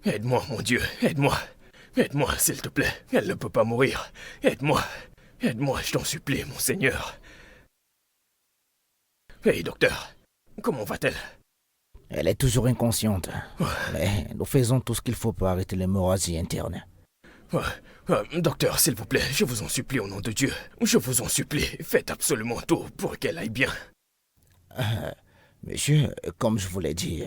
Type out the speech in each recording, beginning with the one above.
Aide-moi, mon Dieu, aide-moi. Aide-moi, s'il te plaît. Elle ne peut pas mourir. Aide-moi. Aide-moi, je t'en supplie, mon Seigneur. Hey, docteur, comment va-t-elle? Elle est toujours inconsciente. Mais nous faisons tout ce qu'il faut pour arrêter l'hémorragie interne. Docteur, s'il vous plaît, je vous en supplie au nom de Dieu. Je vous en supplie, faites absolument tout pour qu'elle aille bien. Monsieur, comme je vous l'ai dit,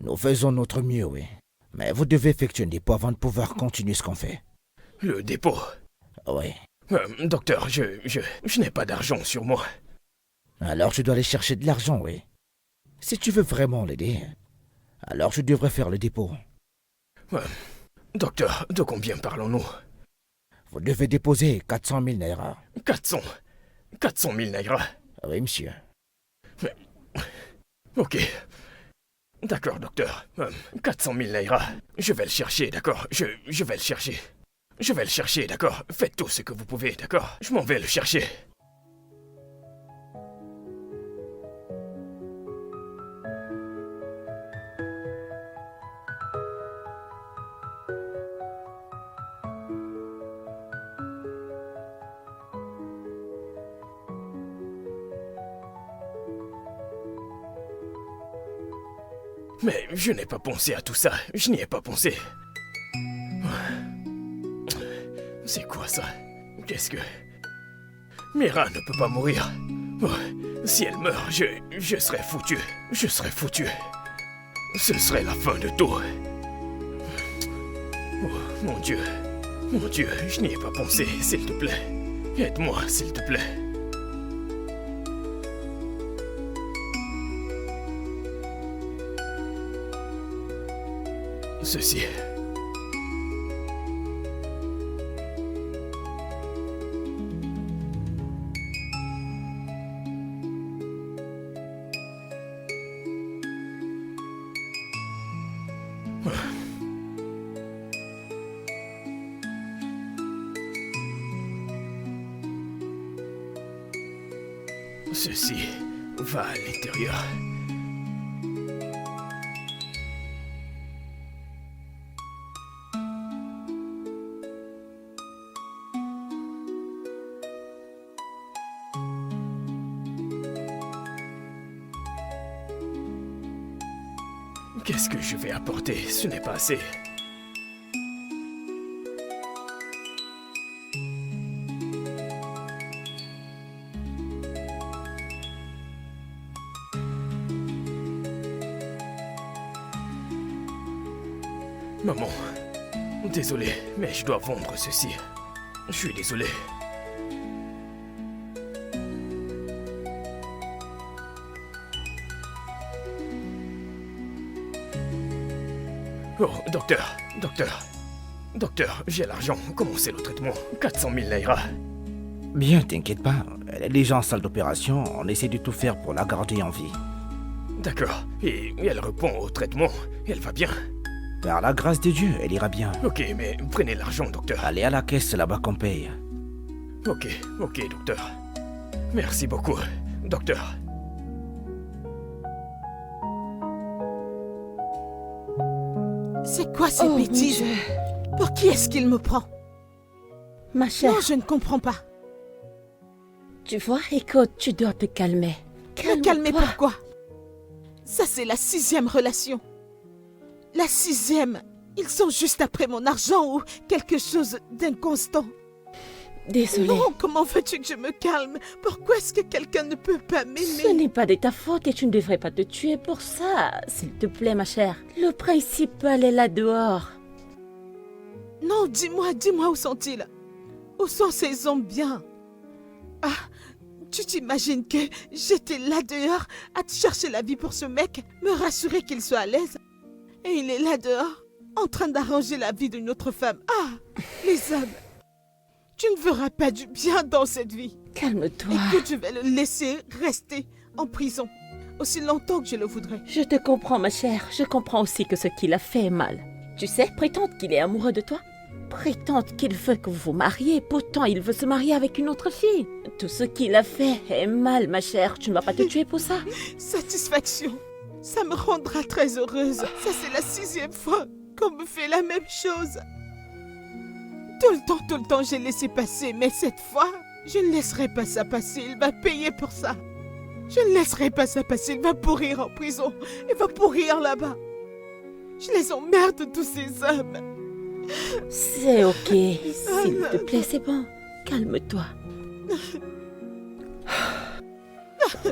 nous faisons notre mieux, oui. Mais vous devez effectuer un dépôt avant de pouvoir continuer ce qu'on fait. Le dépôt? Oui. Docteur, je n'ai pas d'argent sur moi. Alors je dois aller chercher de l'argent, oui. Si tu veux vraiment l'aider, alors je devrais faire le dépôt. Docteur, de combien parlons-nous? Vous devez déposer 400 000 naira. 400 000 naira? Oui, monsieur. Ok. D'accord, docteur. 400 000 naira. Je vais le chercher, d'accord? Je vais le chercher. Je vais le chercher, d'accord? Faites tout ce que vous pouvez, d'accord? Je m'en vais le chercher. Mais je n'ai pas pensé à tout ça. Je n'y ai pas pensé. C'est quoi ça? Qu'est-ce que... Mira ne peut pas mourir. Si elle meurt, je serai foutu. Je serai foutu. Ce serait la fin de tout. Oh, mon Dieu. Mon Dieu, je n'y ai pas pensé, s'il te plaît. Aide-moi, s'il te plaît. Ceci. Ceci va à l'intérieur. Qu'est-ce que je vais apporter? Ce n'est pas assez. Maman, désolé, mais je dois vendre ceci. Je suis désolé. Oh, docteur, j'ai l'argent. Comment c'est le traitement? 400 000 naira. Bien, t'inquiète pas. Elle est déjà en salle d'opération. On essaie de tout faire pour la garder en vie. D'accord. Et elle répond au traitement. Elle va bien. Par la grâce de Dieu, elle ira bien. Ok, mais prenez l'argent, docteur. Allez à la caisse, c'est là-bas qu'on paye. Ok, docteur. Merci beaucoup, docteur. C'est quoi ces Oh, mon bêtises? Dieu. Pour qui est-ce qu'il me prend? Ma chère, Non, je ne comprends pas. tu vois, écoute, tu dois te calmer. Me calmer Calme-toi. pourquoi? Ça, c'est la 6e relation. La 6e. Ils sont juste après mon argent ou quelque chose d'inconstant. Désolée. Non, comment veux-tu que je me calme? Pourquoi est-ce que quelqu'un ne peut pas Ce m'aimer? n'est pas de ta faute et tu ne devrais pas te tuer pour ça. S'il te plaît, ma chère. Le principal est là dehors. Non, dis-moi où sont-ils? Où sont ces hommes bien? Ah, tu t'imagines que j'étais là dehors à te chercher la vie pour ce mec, me rassurer qu'il soit à l'aise? Et il est là dehors, en train d'arranger la vie d'une autre femme. Ah, les hommes! Tu ne verras pas du bien dans cette vie. Calme-toi. Écoute, je vais le laisser rester en prison aussi longtemps que je le voudrais. Je te comprends, ma chère. Je comprends aussi que ce qu'il a fait est mal. Tu sais, prétendre qu'il est amoureux de toi. Prétendre qu'il veut que vous vous mariez. Pourtant, il veut se marier avec une autre fille. Tout ce qu'il a fait est mal, ma chère. Tu ne vas pas te tuer pour ça. Satisfaction. Ça me rendra très heureuse. Ça, c'est la 6e fois qu'on me fait la même chose. Tout le temps, j'ai laissé passer. Mais cette fois, je ne laisserai pas ça passer. Il va payer pour ça. Je ne laisserai pas ça passer. Il va pourrir en prison. Il va pourrir là-bas. Je les emmerde, tous ces hommes. C'est ok. S'il te plaît, c'est bon. Calme-toi.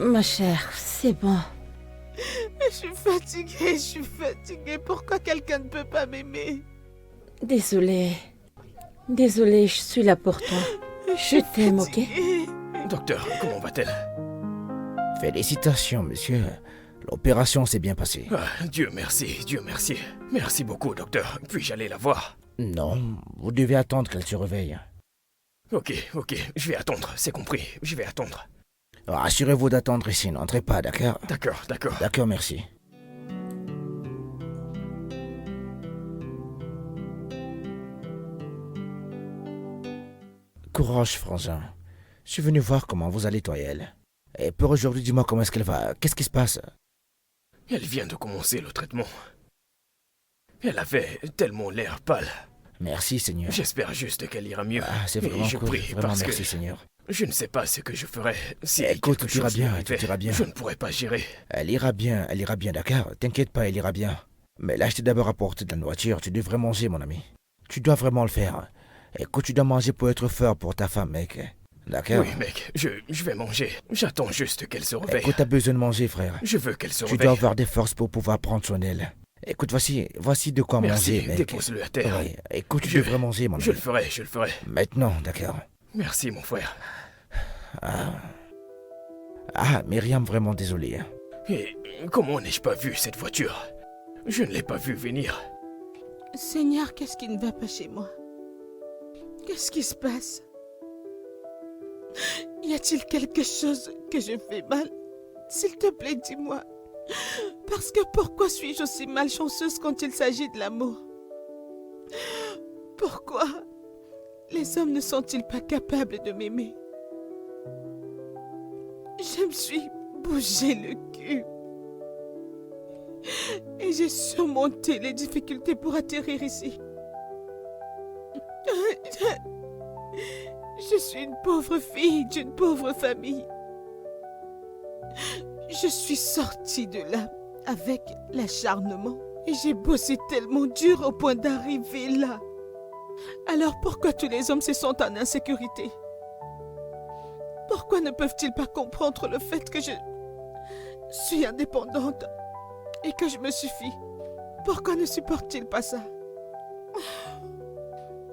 Ma chère, c'est bon. Je suis fatiguée. Pourquoi quelqu'un ne peut pas m'aimer? Désolée. Désolée, je suis là pour toi. Je t'aime, ok? Fatiguée. Docteur, comment va-t-elle? Félicitations, monsieur. L'opération s'est bien passée. Ah, Dieu merci, Dieu merci. Merci beaucoup, docteur. Puis-je aller la voir? Non, vous devez attendre qu'elle se réveille. Ok, je vais attendre, c'est compris. Je vais attendre. Assurez-vous d'attendre ici, n'entrez pas, d'accord? D'accord. D'accord, merci. Courage, frangin. Je suis venu voir comment vous allez, toi et elle. Et pour aujourd'hui, dis-moi comment est-ce qu'elle va. Qu'est-ce qui se passe? Elle vient de commencer le traitement. Elle avait tellement l'air pâle. Merci, Seigneur. J'espère juste qu'elle ira mieux. Ah, c'est Et vraiment je cool. prie Vraiment parce merci, que Seigneur. je ne sais pas ce que je ferais si Écoute, quelque tout ira chose bien, m'arrivait. tout ira bien. Je ne pourrais pas gérer. Elle ira bien, d'accord? T'inquiète pas, elle ira bien. Mais là, je t'ai d'abord apporté de la nourriture. Tu devrais manger, mon ami. Tu dois vraiment le faire. Écoute, tu dois manger pour être fort pour ta femme, mec. D'accord? Oui, mec, je vais manger. J'attends juste qu'elle se réveille. Écoute, t'as besoin de manger, frère. Je veux qu'elle se Tu réveille. dois avoir des forces pour pouvoir prendre soin d'elle. Écoute, voici de quoi Merci, manger, mec. dépose-le à terre. Oui, écoute, tu Je- devrais manger, mon ami. Je le ferai. Maintenant, d'accord. Merci, mon frère. Ah, Myriam, vraiment désolé. Et comment n'ai-je pas vu cette voiture? Je ne l'ai pas vue venir. Seigneur, qu'est-ce qui ne va pas chez moi? Qu'est-ce qui se passe? Y a-t-il quelque chose que je fais mal? S'il te plaît, dis-moi. Parce que pourquoi suis-je aussi malchanceuse quand il s'agit de l'amour? Pourquoi les hommes ne sont-ils pas capables de m'aimer? Je me suis bougé le cul. Et j'ai surmonté les difficultés pour atterrir ici. Je suis une pauvre fille d'une pauvre famille. Je suis sortie de là avec l'acharnement et j'ai bossé tellement dur au point d'arriver là. Alors pourquoi tous les hommes se sentent en insécurité? Pourquoi ne peuvent-ils pas comprendre le fait que je suis indépendante et que je me suffis? Pourquoi ne supportent-ils pas ça?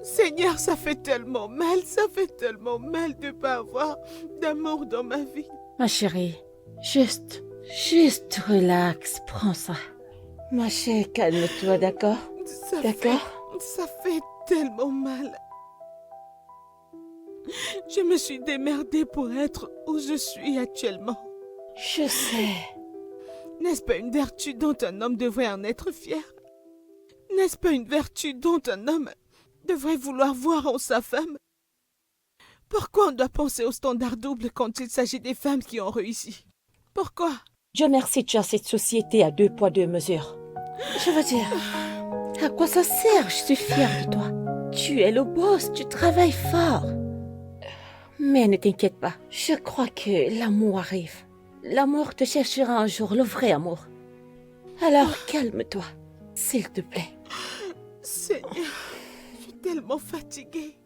Seigneur, ça fait tellement mal de ne pas avoir d'amour dans ma vie. Ma chérie, juste relax, prends ça. Ma chérie, calme-toi, d'accord? D'accord. Ça fait tellement mal. Je me suis démerdée pour être où je suis actuellement. Je sais. N'est-ce pas une vertu dont un homme devrait en être fier? N'est-ce pas une vertu dont un homme devrait vouloir voir en sa femme? Pourquoi on doit penser au standard double quand il s'agit des femmes qui ont réussi? Pourquoi? Dieu merci, tu as cette société à 2 poids 2 mesures. Je veux dire, à quoi ça sert? Je suis fière de toi. Tu es le boss, tu travailles fort. Mais ne t'inquiète pas, je crois que l'amour arrive. L'amour te cherchera un jour, le vrai amour. Alors calme-toi, s'il te plaît. Seigneur, je suis tellement fatiguée.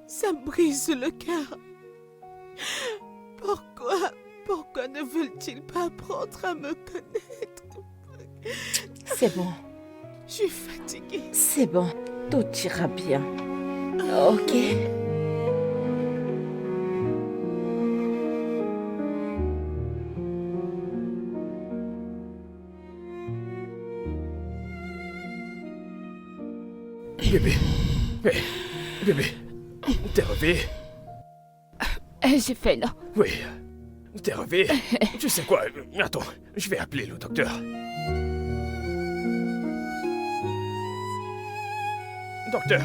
Ça me brise le cœur. Pourquoi ne veulent-ils pas apprendre à me connaître? C'est bon, Je suis fatiguée. c'est bon, tout ira bien. Ok? Bébé. Hé, bébé. T'es réveillé? J'ai fait non. Oui. T'es réveillé? Tu sais quoi? Attends, je vais appeler le docteur. Docteur.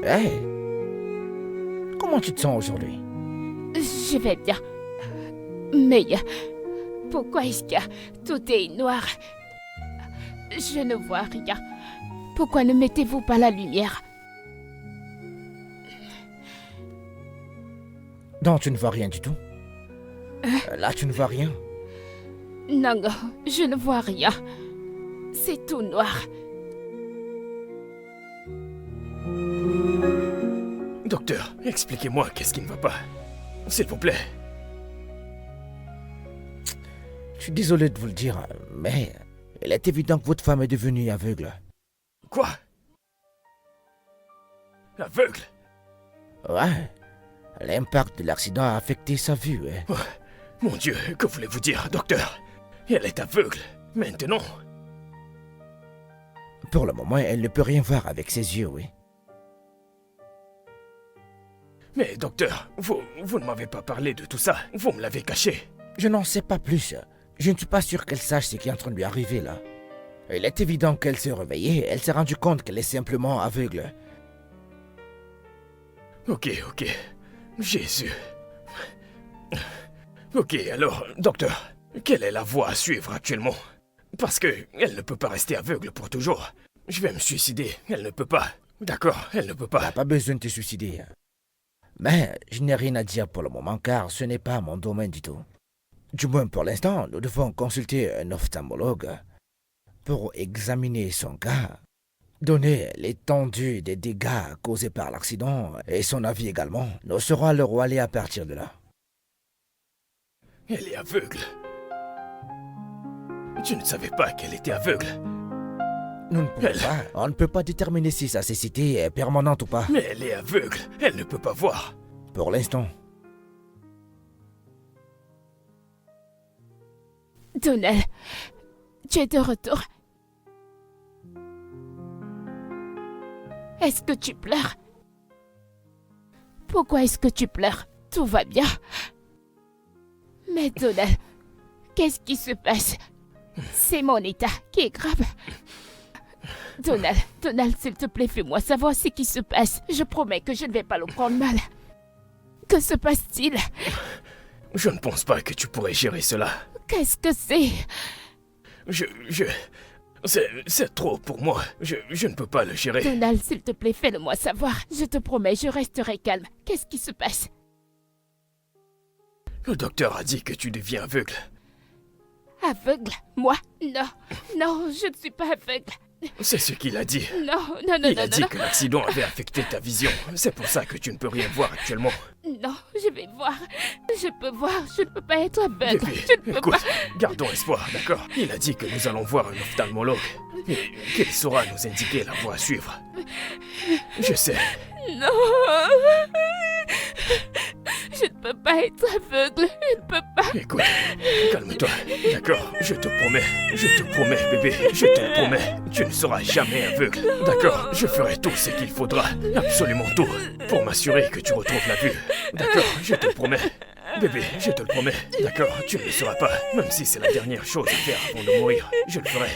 Hey, comment tu te sens aujourd'hui? Je vais bien. Mais pourquoi est-ce que tout est noir? Je ne vois rien. Pourquoi ne mettez-vous pas la lumière? Non, tu ne vois rien du tout. Là, tu ne vois rien. Non, je ne vois rien. C'est tout noir. Docteur, expliquez-moi qu'est-ce qui ne va pas. S'il vous plaît. Je suis désolé de vous le dire, mais il est évident que votre femme est devenue aveugle. Quoi? Aveugle? Ouais. L'impact de l'accident a affecté sa vue. Oh, mon Dieu, que voulez-vous dire, docteur? Elle est aveugle, maintenant. Pour le moment, elle ne peut rien voir avec ses yeux, oui. Mais docteur, vous ne m'avez pas parlé de tout ça. Vous me l'avez caché. Je n'en sais pas plus. Je ne suis pas sûr qu'elle sache ce qui est en train de lui arriver là. Il est évident qu'elle s'est réveillée, elle s'est rendue compte qu'elle est simplement aveugle. Ok. Jésus. Ok, alors, docteur, quelle est la voie à suivre actuellement? Parce que elle ne peut pas rester aveugle pour toujours. Je vais me suicider, elle ne peut pas. D'accord, elle ne peut T'as pas. pas besoin de te suicider. Mais je n'ai rien à dire pour le moment car ce n'est pas mon domaine du tout. Du moins pour l'instant, nous devons consulter un ophtalmologue pour examiner son cas, donner l'étendue des dégâts causés par l'accident et son avis également. Nous saurons le roi aller à partir de là. Elle est aveugle. Tu ne savais pas qu'elle était aveugle. Nous ne pouvons pas. On ne peut pas déterminer si sa cécité est permanente ou pas. Mais elle est aveugle, elle ne peut pas voir. Pour l'instant. Donald, tu es de retour. Est-ce que tu pleures? Pourquoi est-ce que tu pleures? Tout va bien. Mais Donald, qu'est-ce qui se passe? C'est mon état qui est grave. Donald, s'il te plaît, fais-moi savoir ce qui se passe. Je promets que je ne vais pas le prendre mal. Que se passe-t-il? Je ne pense pas que tu pourrais gérer cela. Qu'est-ce que c'est? C'est trop pour moi. Je ne peux pas le gérer. Donald, s'il te plaît, fais-le-moi savoir. Je te promets, je resterai calme. Qu'est-ce qui se passe? Le docteur a dit que tu deviens aveugle. Aveugle? Moi? Non, je ne suis pas aveugle. C'est ce qu'il a dit. Non. Il a dit que l'accident avait affecté ta vision. C'est pour ça que tu ne peux rien voir actuellement. Non, je vais voir. Je peux voir, je ne peux pas être aveugle. Bébé, Je ne peux écoute, pas. gardons espoir, d'accord? Il a dit que nous allons voir un ophtalmologue et qu'il saura nous indiquer la voie à suivre. Je sais. Non. Je ne peux pas être aveugle. Je ne peux pas. Écoute, calme-toi, d'accord? Je te promets, bébé, je te le promets. Tu ne seras jamais aveugle, d'accord? Je ferai tout ce qu'il faudra, absolument tout, pour m'assurer que tu retrouves la vue. D'accord, je te le promets. Bébé, je te le promets. D'accord, tu ne le seras pas. Même si c'est la dernière chose à faire avant de mourir, je le ferai.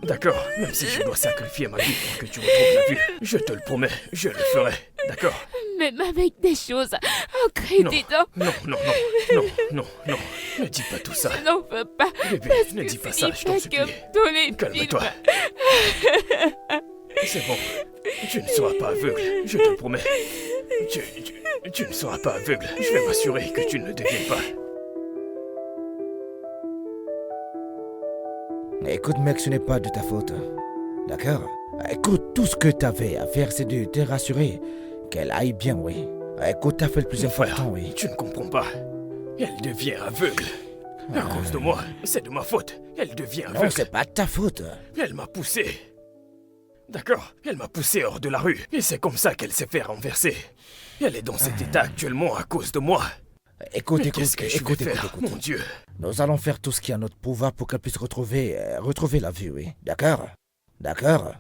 D'accord, même si je dois sacrifier ma vie pour que tu retrouves la vue, je te le promets, je le ferai. D'accord? Même avec des choses ancrées Non, dedans. non, non. Ne dis pas tout ça. Je n'en veux pas. Bébé, Parce ne que dis pas ce ça, n'est je t'en pas supplie. comme dans les Calme-toi. films. C'est bon. Tu ne seras pas aveugle, je te le promets. Tu ne seras pas aveugle. Je vais m'assurer que tu ne le deviennes pas. Écoute, mec, ce n'est pas de ta faute. D'accord? Écoute, tout ce que t'avais à faire, c'est de te rassurer qu'elle aille bien, oui. Écoute, t'as fait le plus Mon frère, important, oui. tu ne comprends pas. Elle devient aveugle. À cause de moi, c'est de ma faute. Elle devient Non, aveugle. c'est pas de ta faute. Elle m'a poussé. D'accord? Elle m'a poussé hors de la rue. Et c'est comme ça qu'elle s'est fait renverser. Elle est dans cet état actuellement à cause de moi. Écoute, Mais qu'est-ce que je vais écoute, faire, mon Dieu? Nous allons faire tout ce qui est à notre pouvoir pour qu'elle puisse retrouver la vue, oui. D'accord? D'accord?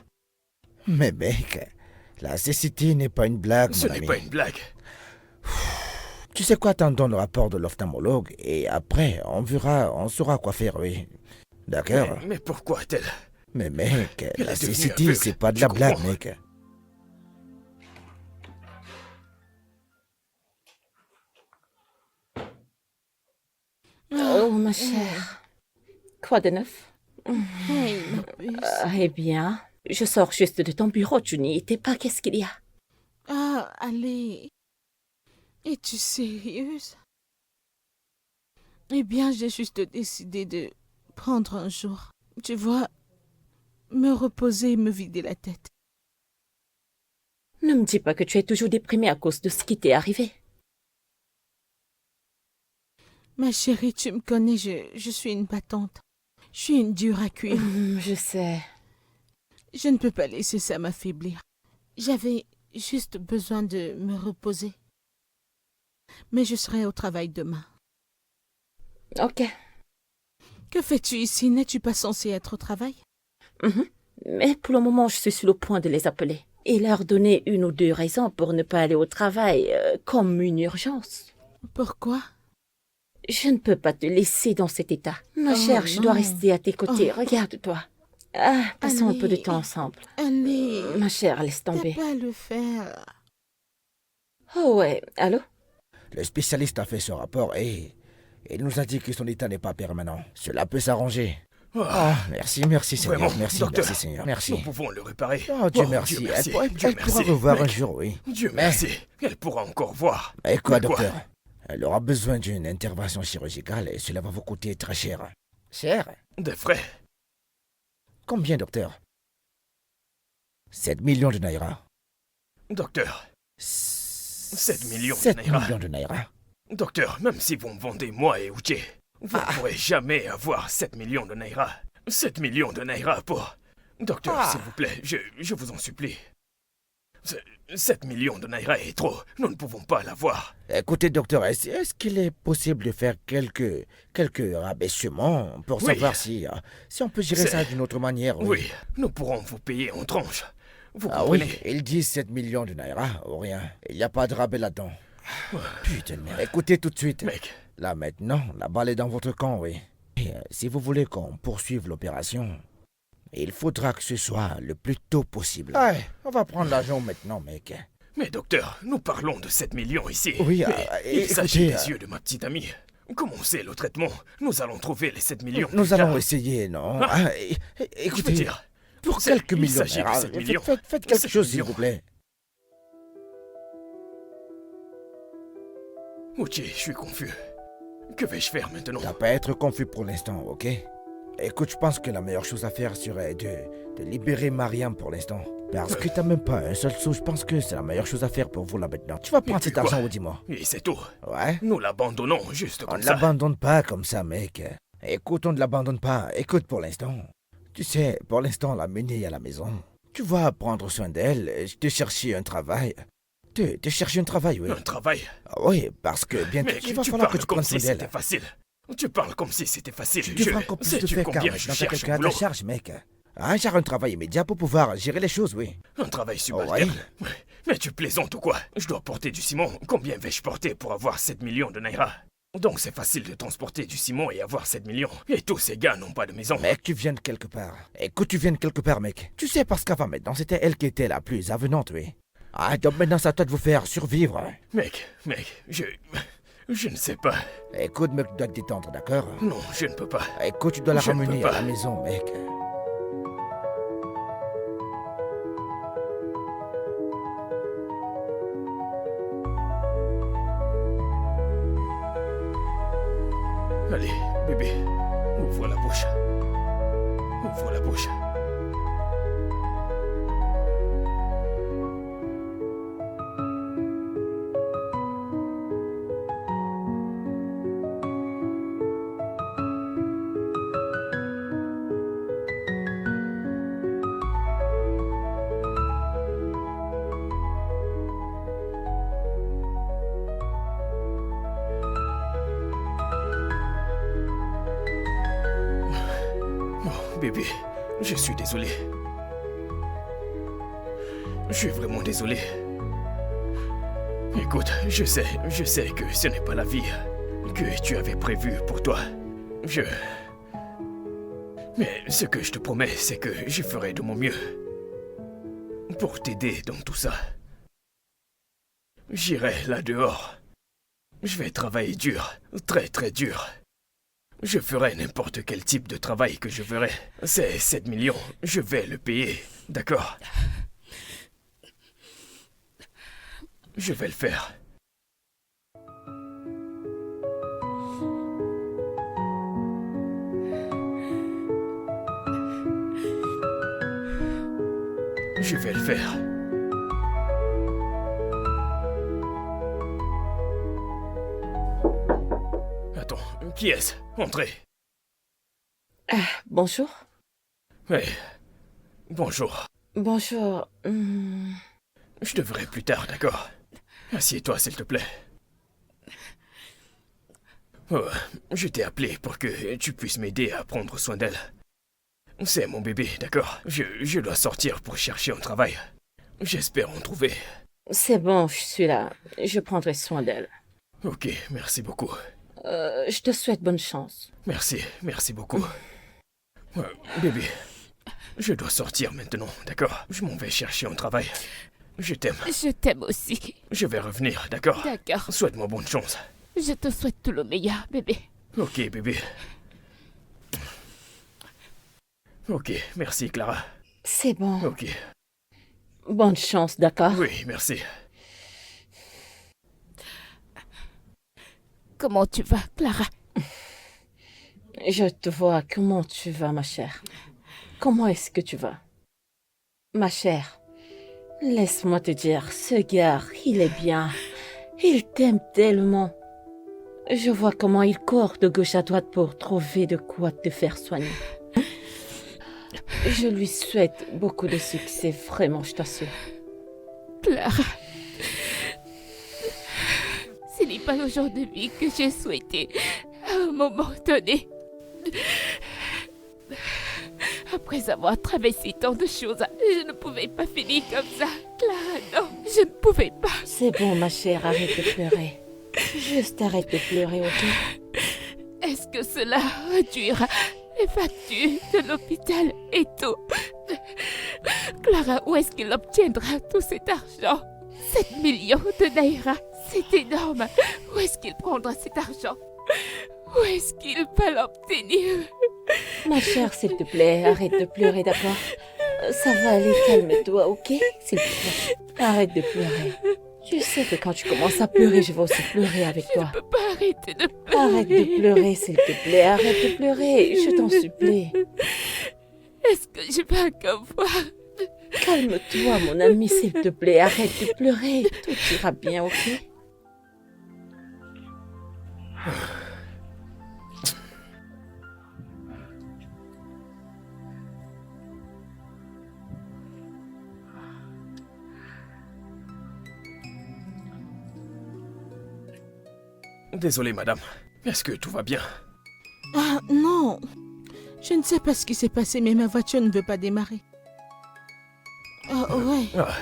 Mais mec, la cécité n'est pas une blague, Ce mon n'est ami. pas une blague. Tu sais quoi, attendons le rapport de l'ophtalmologue et après, on saura quoi faire, oui. D'accord? Mais pourquoi a-t-elle? Mais mec, Elle la est devenue cécité, aveugle, c'est pas de je la blague, comprends. mec. Oh, ma chère. Quoi de neuf? Hey, ma puce. Eh bien, je sors juste de ton bureau, tu n'y étais pas, qu'est-ce qu'il y a? Ah, allez. Es-tu sérieuse? Eh bien, j'ai juste décidé de prendre un jour. Tu vois, me reposer et me vider la tête. Ne me dis pas que tu es toujours déprimée à cause de ce qui t'est arrivé. Ma chérie, tu me connais, je suis une battante. Je suis une dure à cuire. Je sais. Je ne peux pas laisser ça m'affaiblir. J'avais juste besoin de me reposer. Mais je serai au travail demain. Ok. Que fais-tu ici? N'es-tu pas censé être au travail? Mais pour le moment, je suis sur le point de les appeler et leur donner une ou deux raisons pour ne pas aller au travail, comme une urgence. Pourquoi? Je ne peux pas te laisser dans cet état. Ma Oh, chère, je non. dois rester à tes côtés. Oh. Regarde-toi. Ah, passons un peu de Allez. temps ensemble. Allez, Ma chère, laisse t'as tomber. pas à le faire. Oh ouais, allô? Le spécialiste a fait son rapport et il nous a dit que son état n'est pas permanent. Cela peut s'arranger. Ah, Merci Seigneur. Vraiment, Merci, docteur. merci Seigneur. nous Merci. pouvons le réparer. Oh, Dieu Oh, merci. Dieu merci. Elle Dieu pourra merci. revoir un Mec, jour, oui. Dieu Mais- merci. Elle pourra encore voir. Mais quoi, Mais quoi? docteur? Elle aura besoin d'une intervention chirurgicale et cela va vous coûter très cher. Cher? Des frais. Combien, docteur? 7 millions de naira. Docteur. 7 millions de naira. millions de naira. Docteur, même si vous me vendez moi et Uche, vous ne pourrez jamais avoir 7 millions de naira. 7 millions de naira pour... Docteur, s'il vous plaît, je vous en supplie. 7 millions de naira est trop. Nous ne pouvons pas l'avoir. Écoutez, docteur, est-ce qu'il est possible de faire quelques rabaissements pour Oui. savoir si on peut gérer C'est- ça d'une autre manière? Oui, nous pourrons vous payer en tranches. Vous Ah oui, comprenez? il dit 7 millions de naira ou rien. Il n'y a pas de rabais là-dedans. Putain de merde. Écoutez tout de suite. Mec, Là maintenant, la balle est dans votre camp, oui. Et, si vous voulez qu'on poursuive l'opération, il faudra que ce soit le plus tôt possible. Ouais, on va prendre l'argent maintenant, mec. mais docteur, nous parlons de 7 millions ici. Oui, Et il s'agit écoutez, des yeux de ma petite amie. Commencez le traitement. Nous allons trouver les 7 millions. Nous plus allons tard. essayer, non? Ah. Je veux Écoutez, dire, pour c'est- quelques il millions, s'agit de naira, 7 millions. faites quelque 7 chose, s'il millions. vous plaît. Uchi, je suis confus. Que vais-je faire maintenant? T'as pas à être confus pour l'instant, ok? Écoute, je pense que la meilleure chose à faire serait de libérer Mariam pour l'instant. Parce que t'as même pas un seul sou, je pense que c'est la meilleure chose à faire pour vous là maintenant. Tu vas prendre puis cet argent quoi? ou dis-moi. Et c'est tout. Ouais? Nous l'abandonnons juste On comme ne ça. l'abandonne pas comme ça, mec. Écoute, on ne l'abandonne pas. Écoute pour l'instant. Tu sais, pour l'instant, la mener à la maison. Tu vas prendre soin d'elle, te chercher un travail. Te chercher un travail, oui. Un travail. Ah oui, parce que bientôt, Mec, il va tu falloir que parles tu comme prennes si soin c'était d'elle. facile. Tu parles comme si c'était facile. Tu devras encore plus de Sais-tu faire combien car je dans cherche quelqu'un un à ta boulot? charge, mec. Genre un travail immédiat pour pouvoir gérer les choses, oui. Un travail subalterne. Oh, Mais tu plaisantes ou quoi? Je dois porter du ciment. Combien vais-je porter pour avoir 7 millions de naira? Donc c'est facile de transporter du ciment et avoir 7 millions. Et tous ces gars n'ont pas de maison. Mec, tu viens de quelque part. Et que tu viennes quelque part, mec. Tu sais parce qu'avant maintenant, c'était elle qui était la plus avenante, oui. Ah, donc maintenant, c'est à toi de vous faire survivre. Mec, je ne sais pas. Écoute, mec, tu dois te détendre, d'accord? Non, je ne peux pas. Écoute, tu dois la Je ne peux ramener à pas. la maison, mec. Allez, bébé, ouvre la bouche. Ouvre la bouche. Bébé, je suis désolé. Je suis vraiment désolé. Écoute, je sais que ce n'est pas la vie que tu avais prévue pour toi. Mais ce que je te promets, c'est que je ferai de mon mieux pour t'aider dans tout ça. J'irai là dehors. Je vais travailler dur, très très dur. Je ferai n'importe quel type de travail que je ferai. C'est 7 millions, je vais le payer, d'accord? Je vais le faire. Je vais le faire. Attends, qui est-ce? Entrez. Bonjour. Hey, bonjour. Bonjour. Je te verrai plus tard, d'accord? Assieds-toi, s'il te plaît. Oh, je t'ai appelé pour que tu puisses m'aider à prendre soin d'elle. C'est mon bébé, d'accord? Je dois sortir pour chercher un travail. J'espère en trouver. C'est bon, je suis là. Je prendrai soin d'elle. Ok, merci beaucoup. Je te souhaite bonne chance. Merci beaucoup. Bébé, je dois sortir maintenant, d'accord? Je m'en vais chercher un travail. Je t'aime. Je t'aime aussi. Je vais revenir, d'accord? D'accord. Souhaite-moi bonne chance. Je te souhaite tout le meilleur, bébé. Ok, bébé. Ok, merci, Clara. C'est bon. Ok. Bonne chance, d'accord? Oui, merci. Comment tu vas, Clara? Je te vois. Comment tu vas, ma chère? Comment est-ce que tu vas? Ma chère, laisse-moi te dire, ce gars, il est bien. Il t'aime tellement. Je vois comment il court de gauche à droite pour trouver de quoi te faire soigner. Je lui souhaite beaucoup de succès, vraiment, je t'assure. Clara, ce n'est pas le genre de vie que j'ai souhaité à un moment donné. Après avoir traversé tant de choses, je ne pouvais pas finir comme ça. Clara, non, je ne pouvais pas. C'est bon, ma chère, arrête de pleurer. Juste arrête de pleurer, ok? Est-ce que cela réduira les factures de l'hôpital et tout? Clara, où est-ce qu'il obtiendra tout cet argent? 7 millions de naira, c'est énorme. Où est-ce qu'il prendra cet argent? Où est-ce qu'il va l'obtenir? Ma chère, s'il te plaît, arrête de pleurer, d'accord? Ça va aller, calme-toi, ok? S'il te plaît, arrête de pleurer. Tu sais que quand tu commences à pleurer, je vais aussi pleurer avec toi. Je ne peux pas arrêter de pleurer. Arrête de pleurer, s'il te plaît, arrête de pleurer, je t'en supplie. Est-ce que je vais encore voir? Calme-toi, mon ami, s'il te plaît, arrête de pleurer, tout ira bien, ok? Désolé, madame. Est-ce que tout va bien? Ah non, je ne sais pas ce qui s'est passé, mais ma voiture ne veut pas démarrer. Ah ouais. Ah,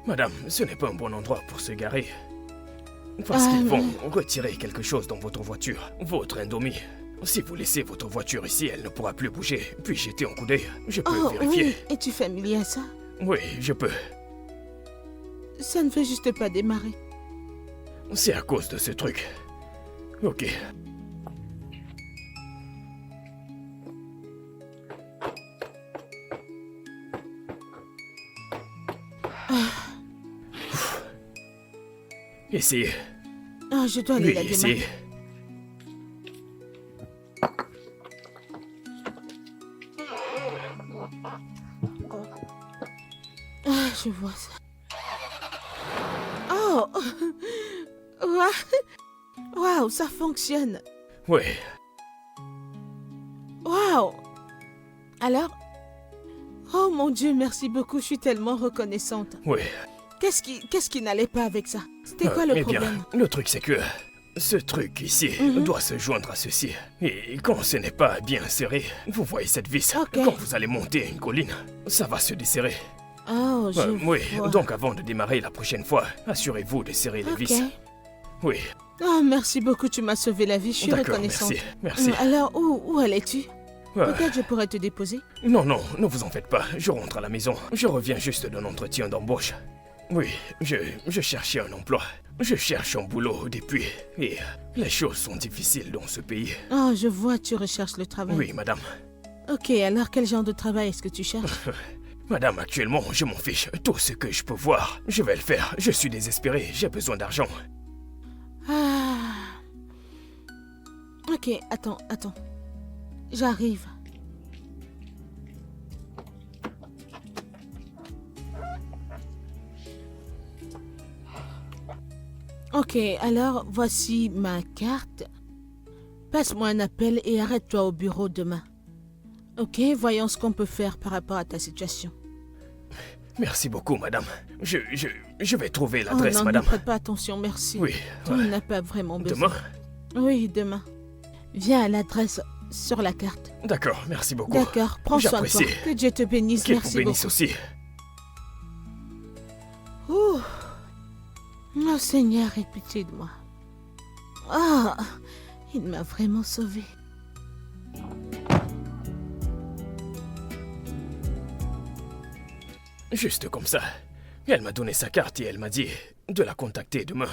madame, ce n'est pas un bon endroit pour se garer. Parce qu'ils vont retirer quelque chose dans votre voiture, votre Indomie. Si vous laissez votre voiture ici, elle ne pourra plus bouger. Puis jeter un coup d'œil. Je peux Oh vérifier. oui, es-tu familier à ça? Oui, je peux. Ça ne veut juste pas démarrer. C'est à cause de ce truc. Ok. Essayez. Ah, je dois aller Oui, la démarrer. essayez. Ah, je vois ça. Oh! Waouh, ça fonctionne. Oui. Waouh! Alors? Oh mon Dieu, merci beaucoup, je suis tellement reconnaissante. Oui. Qu'est-ce qui n'allait pas avec ça? C'était quoi le Eh problème? bien, le truc c'est que ce truc ici doit se joindre à ceci. Et quand ce n'est pas bien serré, vous voyez cette vis, Ok. quand vous allez monter une colline, ça va se desserrer. Oh, je Oui, vois. donc avant de démarrer la prochaine fois, assurez-vous de serrer les Ok. vis. Oui, Oh, merci beaucoup, tu m'as sauvé la vie, je suis d'accord, reconnaissante. merci. Alors, où allais-tu? Ouais. Peut-être je pourrais te déposer. Non, ne vous en faites pas, je rentre à la maison. Je reviens juste d'un entretien d'embauche. Oui, je cherchais un emploi. Je cherche un boulot depuis. Et les choses sont difficiles dans ce pays. Oh, je vois, tu recherches le travail. Oui, madame. Ok, alors quel genre de travail est-ce que tu cherches? Madame, actuellement, je m'en fiche. Tout ce que je peux voir, je vais le faire. Je suis désespéré, j'ai besoin d'argent. Ah. Ok, attends. J'arrive. Ok, alors voici ma carte. Passe-moi un appel et arrête-toi au bureau demain. Ok, voyons ce qu'on peut faire par rapport à ta situation. Merci beaucoup, madame. Je vais trouver Oh l'adresse, non, ne madame. prête pas attention, merci. Oui, Tu ouais. n'as pas vraiment besoin. Demain? Oui, demain. Viens à l'adresse sur la carte. D'accord, merci beaucoup. D'accord, prends soin de toi. J'apprécie. Que Dieu te bénisse, Qu'il vous merci bénisse beaucoup. aussi. Ouh. Oh Seigneur, aie pitié de moi. Ah, il m'a vraiment sauvée. Juste comme ça. Elle m'a donné sa carte et elle m'a dit de la contacter demain.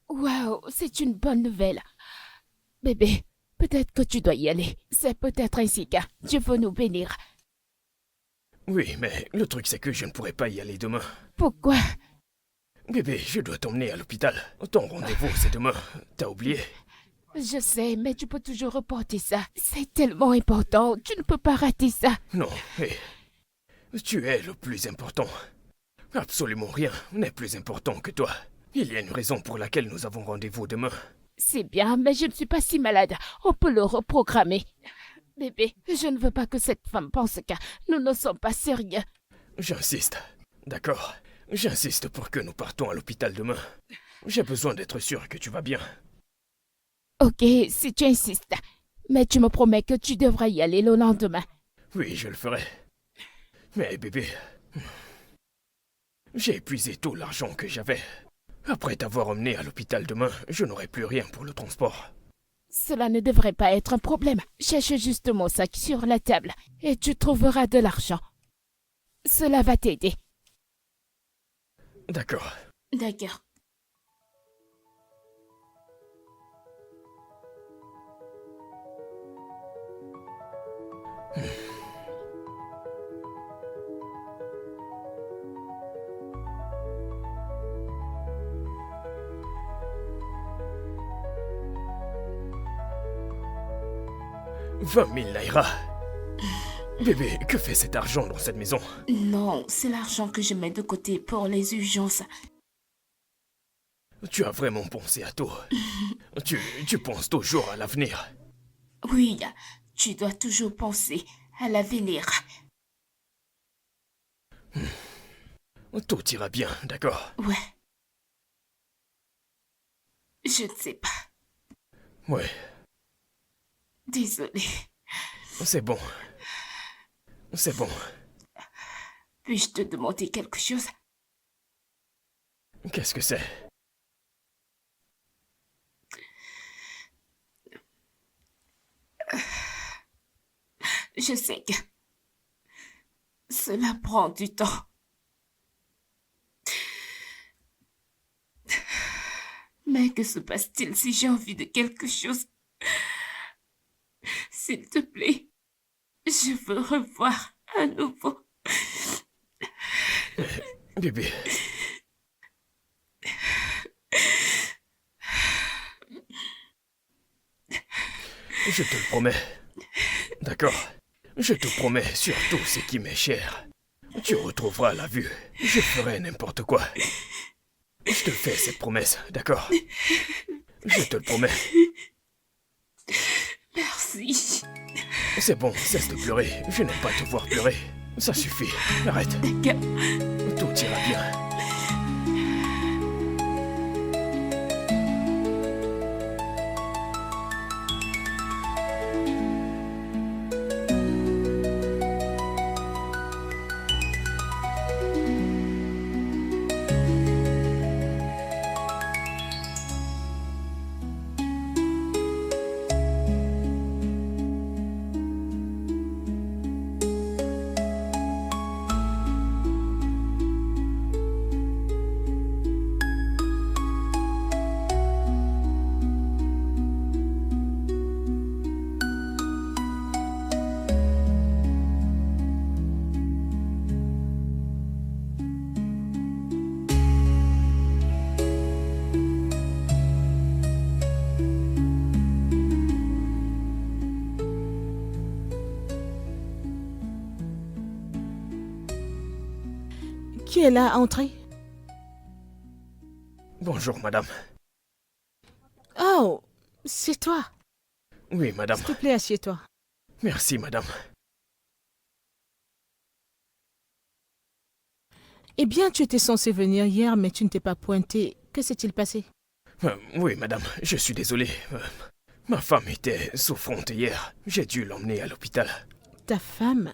Waouh, c'est une bonne nouvelle. Bébé, peut-être que tu dois y aller. C'est peut-être ainsi que Dieu veut nous bénir. Oui, mais le truc c'est que je ne pourrai pas y aller demain. Pourquoi? Bébé, je dois t'emmener à l'hôpital. Ton rendez-vous c'est demain. T'as oublié? Je sais, mais tu peux toujours reporter ça. C'est tellement important, tu ne peux pas rater ça. Non, hé. Tu es le plus important. Absolument rien n'est plus important que toi. Il y a une raison pour laquelle nous avons rendez-vous demain. C'est bien, mais je ne suis pas si malade. On peut le reprogrammer. Bébé, je ne veux pas que cette femme pense que nous ne sommes pas sérieux. J'insiste. D'accord. J'insiste pour que nous partons à l'hôpital demain. J'ai besoin d'être sûr que tu vas bien. Ok, si tu insistes. Mais tu me promets que tu devras y aller le lendemain. Oui, je le ferai. Mais bébé, j'ai épuisé tout l'argent que j'avais. Après t'avoir emmené à l'hôpital demain, je n'aurai plus rien pour le transport. Cela ne devrait pas être un problème. Cherche juste mon sac sur la table et tu trouveras de l'argent. Cela va t'aider. D'accord. D'accord. « 20 000 naira. Bébé, que fait cet argent dans cette maison? Non, c'est l'argent que je mets de côté pour les urgences. Tu as vraiment pensé à tout. Tu penses toujours à l'avenir. Oui, tu dois toujours penser à l'avenir. Tout ira bien, d'accord? Ouais. Je ne sais pas. Ouais, Désolée. c'est bon. C'est bon. Puis-je te demander quelque chose? Qu'est-ce que c'est? Je sais que cela prend du temps. Mais que se passe-t-il si j'ai envie de quelque chose? S'il te plaît, je veux revoir à nouveau. Bibi. Je te le promets. D'accord? Je te promets sur tout ce qui m'est cher. Tu retrouveras la vue. Je ferai n'importe quoi. Je te fais cette promesse, d'accord? Je te le promets. Merci. C'est bon, cesse de pleurer. Je n'aime pas te voir pleurer. Ça suffit. Arrête. Tout ira bien. Qui est là, entrez? Bonjour, madame. Oh, c'est toi. Oui, madame. S'il te plaît, assieds-toi. Merci, madame. Eh bien, tu étais censé venir hier, mais tu ne t'es pas pointé. Que s'est-il passé? Oui, madame, je suis désolé. Ma femme était souffrante hier. J'ai dû l'emmener à l'hôpital. Ta femme?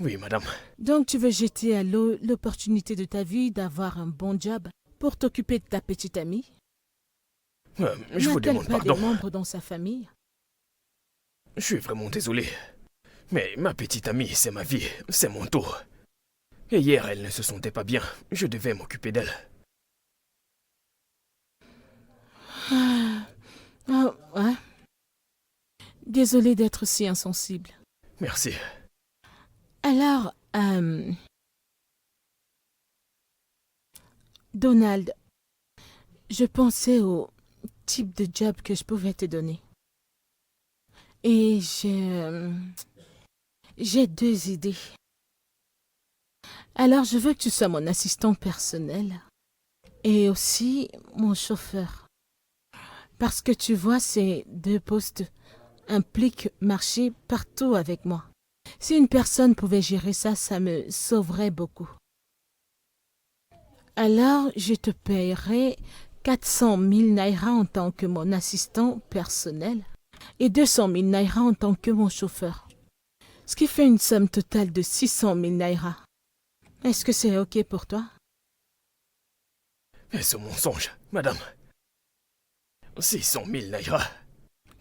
Oui, madame. Donc tu veux jeter à l'eau l'opportunité de ta vie d'avoir un bon job pour t'occuper de ta petite amie? Je vous N'a-t-elle demande pas pardon. des membres dans sa famille? Je suis vraiment désolé. Mais ma petite amie, c'est ma vie, c'est mon tour. Et hier, elle ne se sentait pas bien. Je devais m'occuper d'elle. Ah, ouais. Désolée d'être si insensible. Merci. Alors, Donald, je pensais au type de job que je pouvais te donner. Et j'ai deux idées. Alors, je veux que tu sois mon assistant personnel et aussi mon chauffeur. Parce que tu vois, ces deux postes impliquent marcher partout avec moi. Si une personne pouvait gérer ça, ça me sauverait beaucoup. Alors, je te paierai 400 000 naira en tant que mon assistant personnel et 200 000 naira en tant que mon chauffeur. Ce qui fait une somme totale de 600 000 naira. Est-ce que c'est OK pour toi? Est-ce un mensonge, madame? 600 000 naira.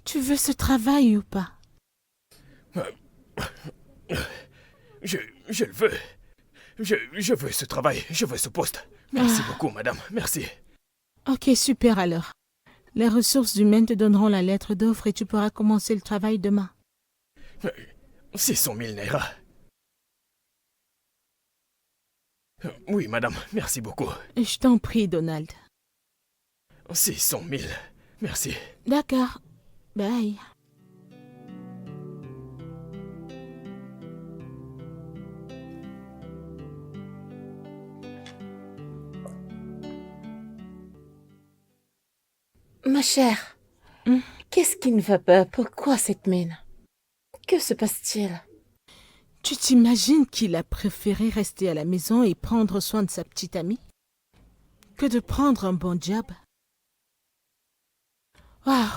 Tu veux ce travail ou pas? Je le veux. Je veux ce travail, je veux ce poste. Merci beaucoup, madame, merci. OK, super alors. Les ressources humaines te donneront la lettre d'offre et tu pourras commencer le travail demain. 600 000 naira. Oui, madame, merci beaucoup. Je t'en prie, Donald. 600 000, merci. D'accord. Bye. Ma chère, qu'est-ce qui ne va pas? Pourquoi cette mine? Que se passe-t-il? Tu t'imagines qu'il a préféré rester à la maison et prendre soin de sa petite amie que de prendre un bon job? Waouh!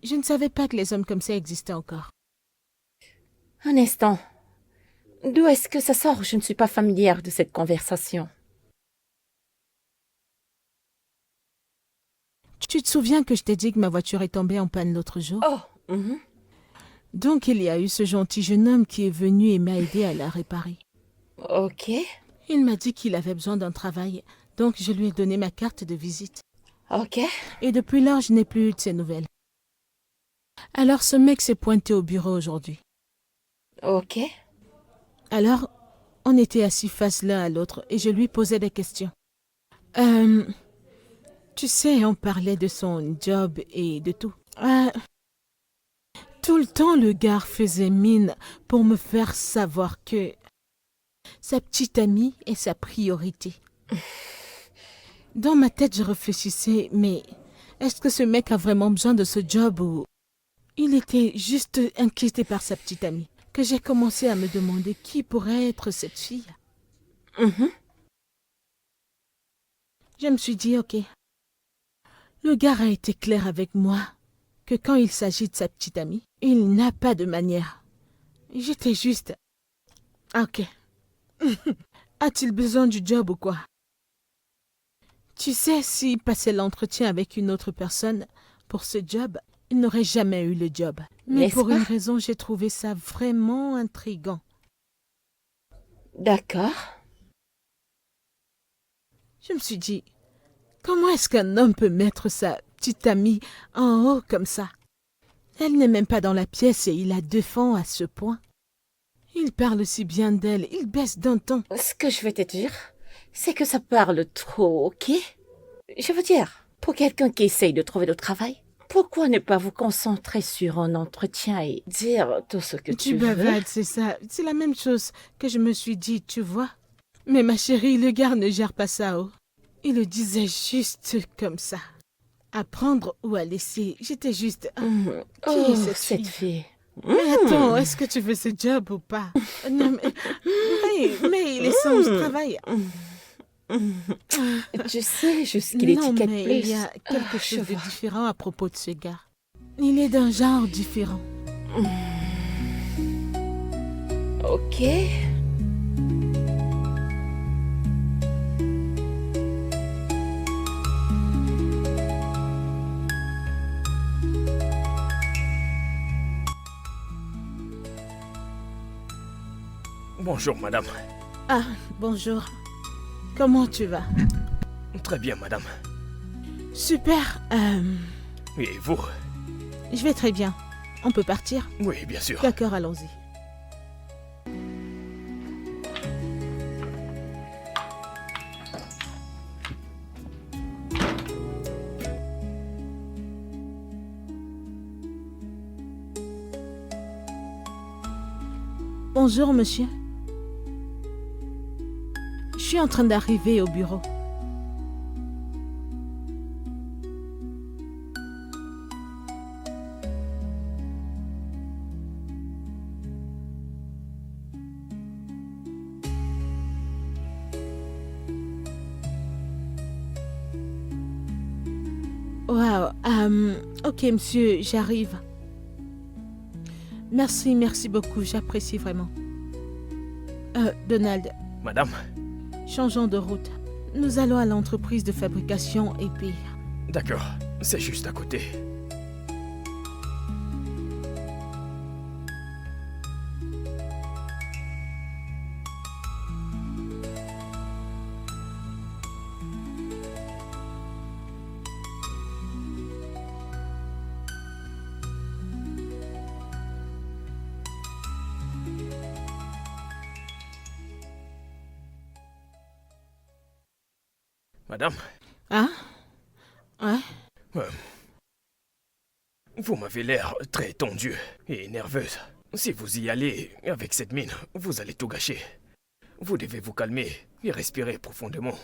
Je ne savais pas que les hommes comme ça existaient encore. Un instant. D'où est-ce que ça sort? Je ne suis pas familière de cette conversation. Tu te souviens que je t'ai dit que ma voiture est tombée en panne l'autre jour? Oh, Donc il y a eu ce gentil jeune homme qui est venu et m'a aidé à la réparer. Ok. Il m'a dit qu'il avait besoin d'un travail, donc je lui ai donné ma carte de visite. Ok. Et depuis lors, je n'ai plus eu de ses nouvelles. Alors ce mec s'est pointé au bureau aujourd'hui. Ok. Alors, on était assis face l'un à l'autre et je lui posais des questions. Tu sais, on parlait de son job et de tout. Tout le temps, le gars faisait mine pour me faire savoir que sa petite amie est sa priorité. Dans ma tête, je réfléchissais, mais est-ce que ce mec a vraiment besoin de ce job ou il était juste inquiété par sa petite amie? Que j'ai commencé à me demander qui pourrait être cette fille. Mhm. Je me suis dit, ok. Le gars a été clair avec moi que quand il s'agit de sa petite amie, il n'a pas de manière. J'étais juste... Ok. A-t-il besoin du job ou quoi? Tu sais, s'il passait l'entretien avec une autre personne pour ce job, il n'aurait jamais eu le job. Mais N'est-ce pour pas? une raison, j'ai trouvé ça vraiment intriguant. D'accord. Je me suis dit, comment est-ce qu'un homme peut mettre sa petite amie en haut comme ça? Elle n'est même pas dans la pièce et il la défend à ce point. Il parle si bien d'elle, il baisse d'un ton. Ce que je vais te dire, c'est que ça parle trop, ok? Je veux dire, pour quelqu'un qui essaye de trouver du travail, pourquoi ne pas vous concentrer sur un entretien et dire tout ce que tu veux? bavades, c'est ça. C'est la même chose que je me suis dit, tu vois. Mais ma chérie, le gars ne gère pas ça, oh. Il le disait juste comme ça. À prendre ou à laisser. J'étais juste... Qui est Oh, cette cette fille? fille. Mais attends, est-ce que tu veux ce job ou pas? Non, mais il est sans travail. Je sais juste qu'il est Non, ticket mais plus. il y a quelque Je chose de vois. différent à propos de ce gars. Il est d'un genre différent. Ok. Bonjour, madame. Ah, bonjour. Comment tu vas? Très bien, madame. Super. Et vous? Je vais très bien. On peut partir? Oui, bien sûr. D'accord, allons-y. Bonjour, monsieur. Je suis en train d'arriver au bureau. Wow. Ok, monsieur, j'arrive. Merci beaucoup, j'apprécie vraiment. Donald, Madame? changeons de route. Nous allons à l'entreprise de fabrication et puis... D'accord, c'est juste à côté. Madame, Ah? Ouais? vous m'avez l'air très tendue et nerveuse. Si vous y allez avec cette mine, vous allez tout gâcher. Vous devez vous calmer et respirer profondément.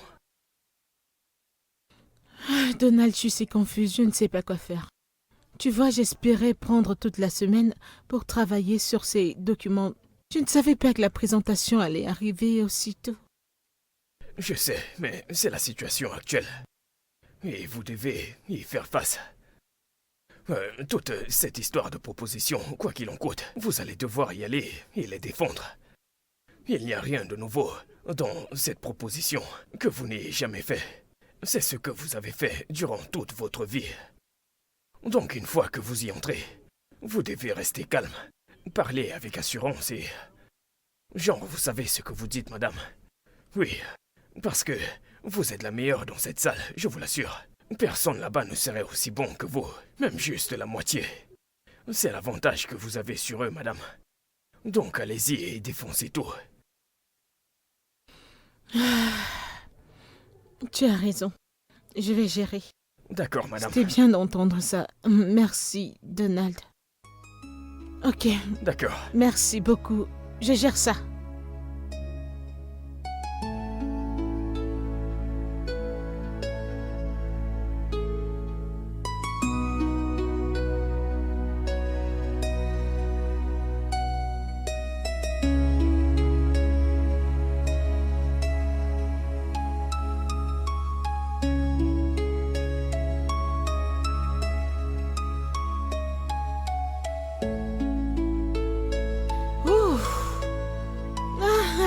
Donald, je suis si confuse, je ne sais pas quoi faire. Tu vois, j'espérais prendre toute la semaine pour travailler sur ces documents. Je ne savais pas que la présentation allait arriver aussitôt. Je sais, mais c'est la situation actuelle. Et vous devez y faire face. Toute cette histoire de proposition, quoi qu'il en coûte, vous allez devoir y aller et les défendre. Il n'y a rien de nouveau dans cette proposition que vous n'ayez jamais fait. C'est ce que vous avez fait durant toute votre vie. Donc une fois que vous y entrez, vous devez rester calme Parlez avec assurance et... Genre, vous savez ce que vous dites, madame. Oui, parce que vous êtes la meilleure dans cette salle, je vous l'assure. Personne là-bas ne serait aussi bon que vous, même juste la moitié. C'est l'avantage que vous avez sur eux, madame. Donc allez-y et défoncez tout. Tu as raison. Je vais gérer. D'accord, madame. C'était bien d'entendre ça. Merci, Donald. Ok, D'accord. merci beaucoup. Je gère ça.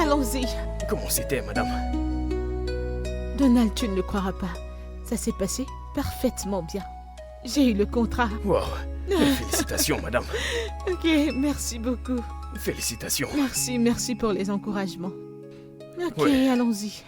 Allons-y. Comment c'était, madame? Donald, tu ne le croiras pas. Ça s'est passé parfaitement bien. J'ai eu le contrat. Wow. Félicitations, madame. Ok, merci beaucoup. Félicitations. Merci pour les encouragements. Ok, Ouais. allons-y.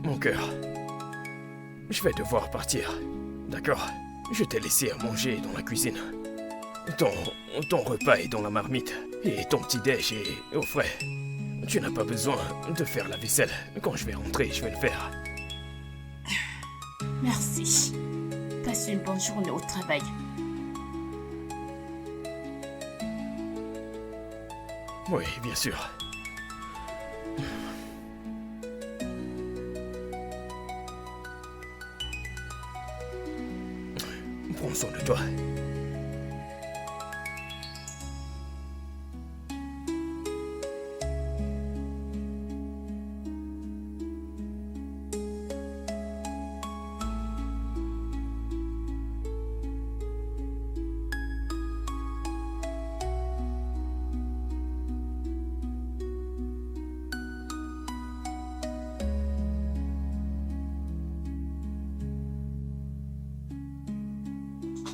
Mon cœur. Je vais devoir partir. D'accord? Je t'ai laissé à manger dans la cuisine. Ton repas est dans la marmite. Et ton petit-déj est au frais. Tu n'as pas besoin de faire la vaisselle. Quand je vais rentrer, je vais le faire. Merci. Passe une bonne journée au travail. Oui, bien sûr. Prends soin de toi.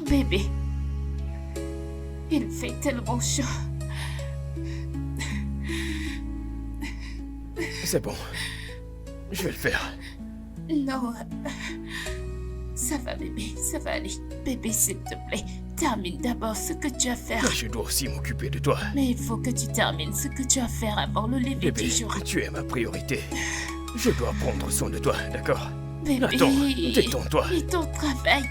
Bébé, il fait tellement chaud. C'est bon. Je vais le faire. Non, ça va bébé, ça va aller. Bébé, s'il te plaît, termine d'abord ce que tu as à faire. Mais je dois aussi m'occuper de toi. Mais il faut que tu termines ce que tu as à faire avant le lever Bébé, du jour. tu es ma priorité. Je dois prendre soin de toi, d'accord? Bébé, Attends, détends-toi. et ton travail.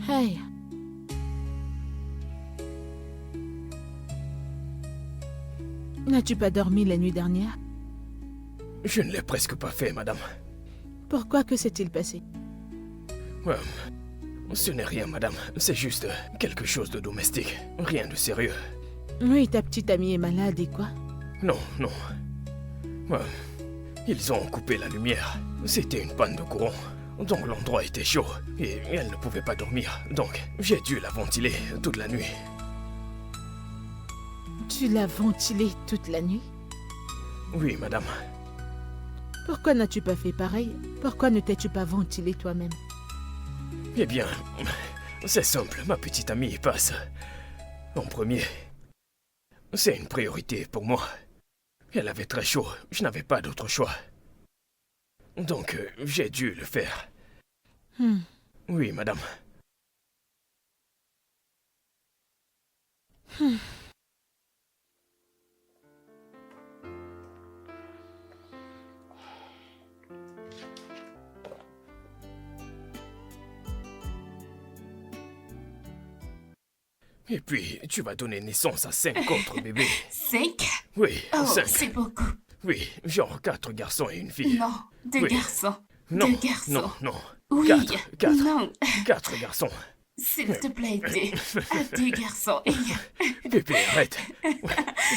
Hey. N'as-tu pas dormi la nuit dernière? Je ne l'ai presque pas fait, madame. Pourquoi? Que s'est-il passé? Ce n'est rien, madame. C'est juste quelque chose de domestique. Rien de sérieux. Oui, ta petite amie est malade et quoi? Non. Ils ont coupé la lumière. C'était une panne de courant. Donc l'endroit était chaud et elle ne pouvait pas dormir. Donc j'ai dû la ventiler toute la nuit. Tu l'as ventilée toute la nuit? Oui, madame. Pourquoi n'as-tu pas fait pareil? Pourquoi ne t'es-tu pas ventilé toi-même? Eh bien, c'est simple. Ma petite amie passe en premier. C'est une priorité pour moi. Elle avait très chaud. Je n'avais pas d'autre choix. Donc, j'ai dû le faire. Oui, madame. Et puis, tu vas donner naissance à 5 autres bébés. 5? Oui, Oh, 5. c'est beaucoup. Oui, genre 4 garçons et une fille. Non, 2 Oui. garçons. Non, 2 garçons. non. Oui, 4. non. 4 garçons. S'il te plaît, 2. À 2 garçons. Bébé, arrête.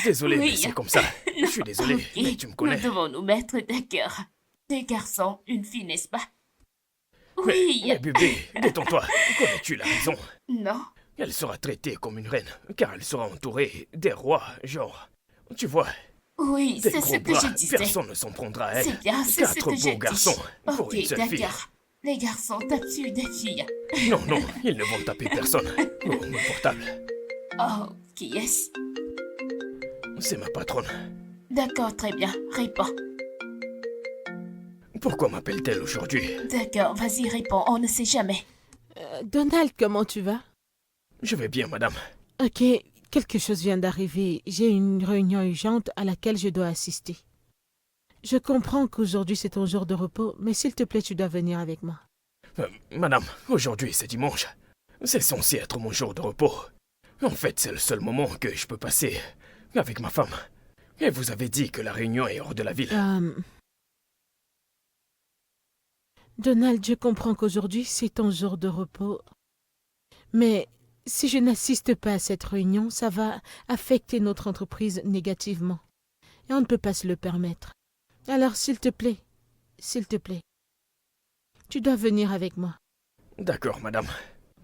Désolé, Oui. mais c'est comme ça. Je suis désolé, Ok, mais tu me connais. Nous devons nous mettre d'accord. 2 garçons, une fille, n'est-ce pas? Mais Oui. bébé, détends-toi. Connais-tu la raison? Non. Elle sera traitée comme une reine, car elle sera entourée des rois, genre. Tu vois, Oui, des c'est ce gros que bras, je disais. personne ne s'en prendra à elle. C'est bien, c'est ce 4 que j'ai beaux garçons dit. pour Ok, une seule fille. d'accord. Les garçons tapent sur des filles. Non, ils ne vont taper personne. Oh, mon portable. Oh, qui est-ce? C'est ma patronne. D'accord, très bien. Réponds. Pourquoi m'appelle-t-elle aujourd'hui? D'accord, vas-y, réponds. On ne sait jamais. Donald, comment tu vas? Je vais bien, madame. Ok, quelque chose vient d'arriver. J'ai une réunion urgente à laquelle je dois assister. Je comprends qu'aujourd'hui c'est ton jour de repos, mais s'il te plaît, tu dois venir avec moi. Madame, aujourd'hui c'est dimanche. C'est censé être mon jour de repos. En fait, c'est le seul moment que je peux passer avec ma femme. Et vous avez dit que la réunion est hors de la ville. Donald, je comprends qu'aujourd'hui c'est ton jour de repos. Mais si je n'assiste pas à cette réunion, ça va affecter notre entreprise négativement. Et on ne peut pas se le permettre. Alors, s'il te plaît, tu dois venir avec moi. D'accord, madame.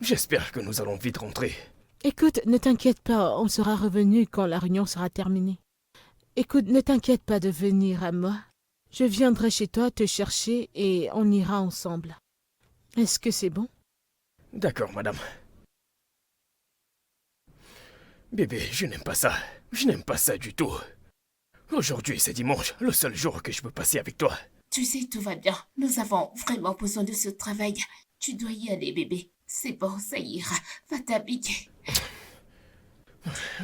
J'espère que nous allons vite rentrer. Écoute, ne t'inquiète pas, on sera revenu quand la réunion sera terminée. Écoute, ne t'inquiète pas de venir à moi. Je viendrai chez toi te chercher et on ira ensemble. Est-ce que c'est bon? D'accord, madame. Bébé, je n'aime pas ça. Je n'aime pas ça du tout. Aujourd'hui, c'est dimanche, le seul jour que je peux passer avec toi. Tu sais, tout va bien. Nous avons vraiment besoin de ce travail. Tu dois y aller, bébé. C'est bon, ça ira. Va t'habiller.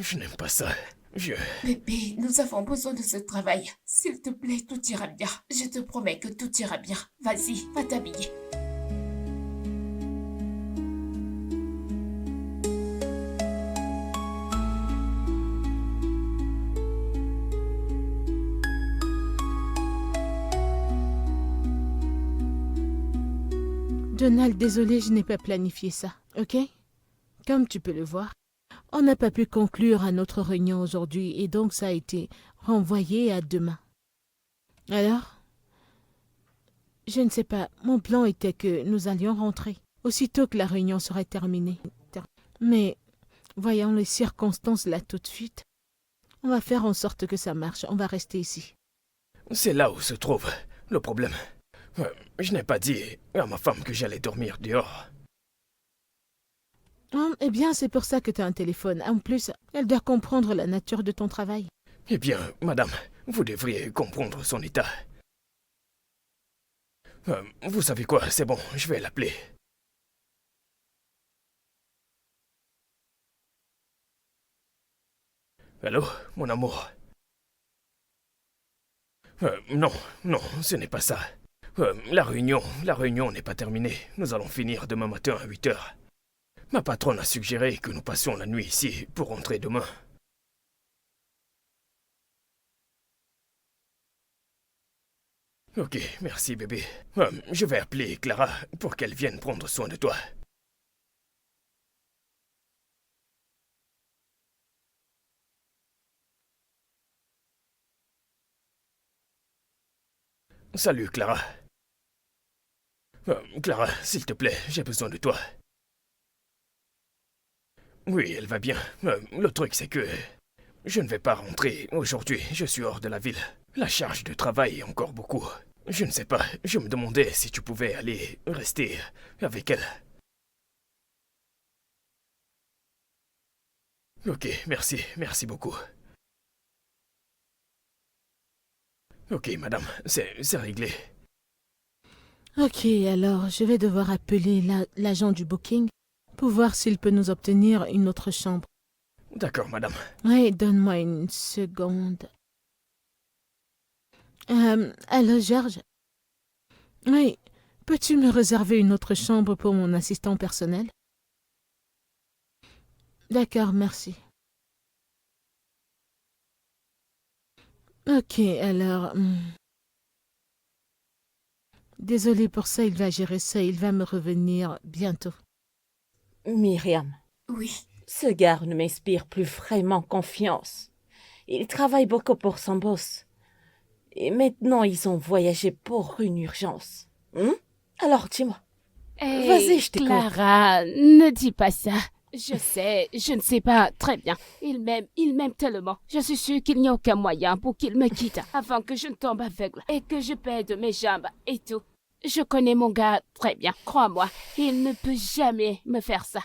Je n'aime pas ça. Bébé, nous avons besoin de ce travail. S'il te plaît, tout ira bien. Je te promets que tout ira bien. Vas-y, va t'habiller. Donald, désolé, je n'ai pas planifié ça, ok? Comme tu peux le voir, on n'a pas pu conclure à notre réunion aujourd'hui et donc ça a été renvoyé à demain. Alors? Je ne sais pas, mon plan était que nous allions rentrer, aussitôt que la réunion serait terminée. Mais, voyant les circonstances là tout de suite, on va faire en sorte que ça marche, on va rester ici. C'est là où se trouve le problème. Je n'ai pas dit à ma femme que j'allais dormir dehors. Eh bien, c'est pour ça que tu as un téléphone. En plus, elle doit comprendre la nature de ton travail. Eh bien, madame, vous devriez comprendre son état. Vous savez quoi, c'est bon, je vais l'appeler. Allô, mon amour? Non, ce n'est pas ça. La réunion n'est pas terminée. Nous allons finir demain matin à 8 heures. Ma patronne a suggéré que nous passions la nuit ici pour rentrer demain. Ok, merci bébé. Je vais appeler Clara pour qu'elle vienne prendre soin de toi. Salut Clara. Clara, s'il te plaît, j'ai besoin de toi. Oui, elle va bien. Le truc c'est que je ne vais pas rentrer aujourd'hui, je suis hors de la ville. La charge de travail est encore beaucoup. Je ne sais pas, je me demandais si tu pouvais aller rester avec elle. Ok, merci beaucoup. Ok, madame, c'est réglé. Ok, alors je vais devoir appeler l'agent du booking pour voir s'il peut nous obtenir une autre chambre. D'accord, madame. Oui, donne-moi une seconde. Allô, Georges? Oui, peux-tu me réserver une autre chambre pour mon assistant personnel? D'accord, merci. Ok, alors... Désolée pour ça, il va gérer ça, il va me revenir bientôt. Myriam, Oui. ce gars ne m'inspire plus vraiment confiance. Il travaille beaucoup pour son boss. Et maintenant, ils ont voyagé pour une urgence. Alors, dis-moi. Hey, Vas-y, je t'écoute. Clara, ne dis pas ça. Je sais, je ne sais pas très bien. Il m'aime tellement. Je suis sûre qu'il n'y a aucun moyen pour qu'il me quitte avant que je ne tombe aveugle et que je perde mes jambes et tout. Je connais mon gars très bien, crois-moi. Il ne peut jamais me faire ça.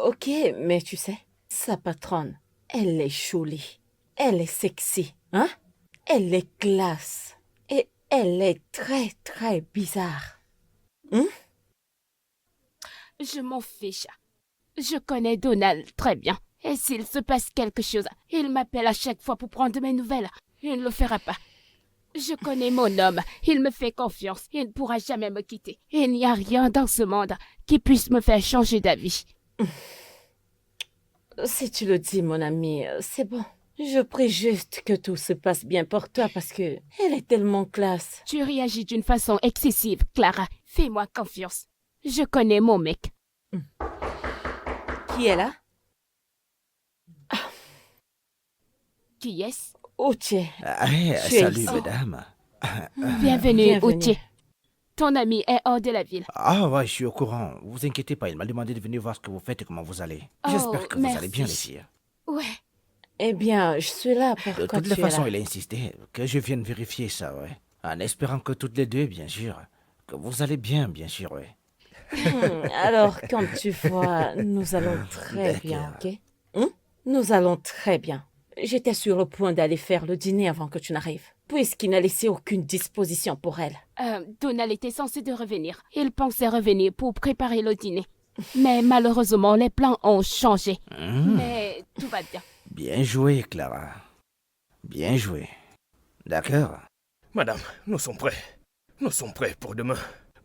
Ok, mais tu sais, sa patronne, elle est jolie. Elle est sexy, hein? Elle est classe. Et elle est très, très bizarre. Je m'en fiche. Je connais Donald très bien. Et s'il se passe quelque chose, il m'appelle à chaque fois pour prendre mes nouvelles. Il ne le fera pas. Je connais mon homme. Il me fait confiance. Il ne pourra jamais me quitter. Il n'y a rien dans ce monde qui puisse me faire changer d'avis. Si tu le dis, mon ami, c'est bon. Je prie juste que tout se passe bien pour toi parce que elle est tellement classe. Tu réagis d'une façon excessive, Clara. Fais-moi confiance. Je connais mon mec. Qui est là? Qui est-ce? Outier. Hey, Tu es salut, ici. mesdames. Bienvenue, Bienvenue. Outier. Ton ami est hors de la ville. Ah ouais, je suis au courant. Vous inquiétez pas, il m'a demandé de venir voir ce que vous faites et comment vous allez. Oh, J'espère que vous allez bien, les merci. filles. Ouais. Eh bien, je suis là De pourquoi toutes tu les es façons, là. il a insisté que je vienne vérifier ça, ouais. En espérant que toutes les deux, bien sûr. Que vous allez bien sûr, ouais. Alors, comme tu vois, nous allons très bien, D'accord. ok? Nous allons très bien. J'étais sur le point d'aller faire le dîner avant que tu n'arrives, puisqu'il n'a laissé aucune disposition pour elle. Donald était censé de revenir. Il pensait revenir pour préparer le dîner. Mais malheureusement, les plans ont changé. Mais tout va bien. Bien joué, Clara. Bien joué. D'accord. Madame, nous sommes prêts. Nous sommes prêts pour demain.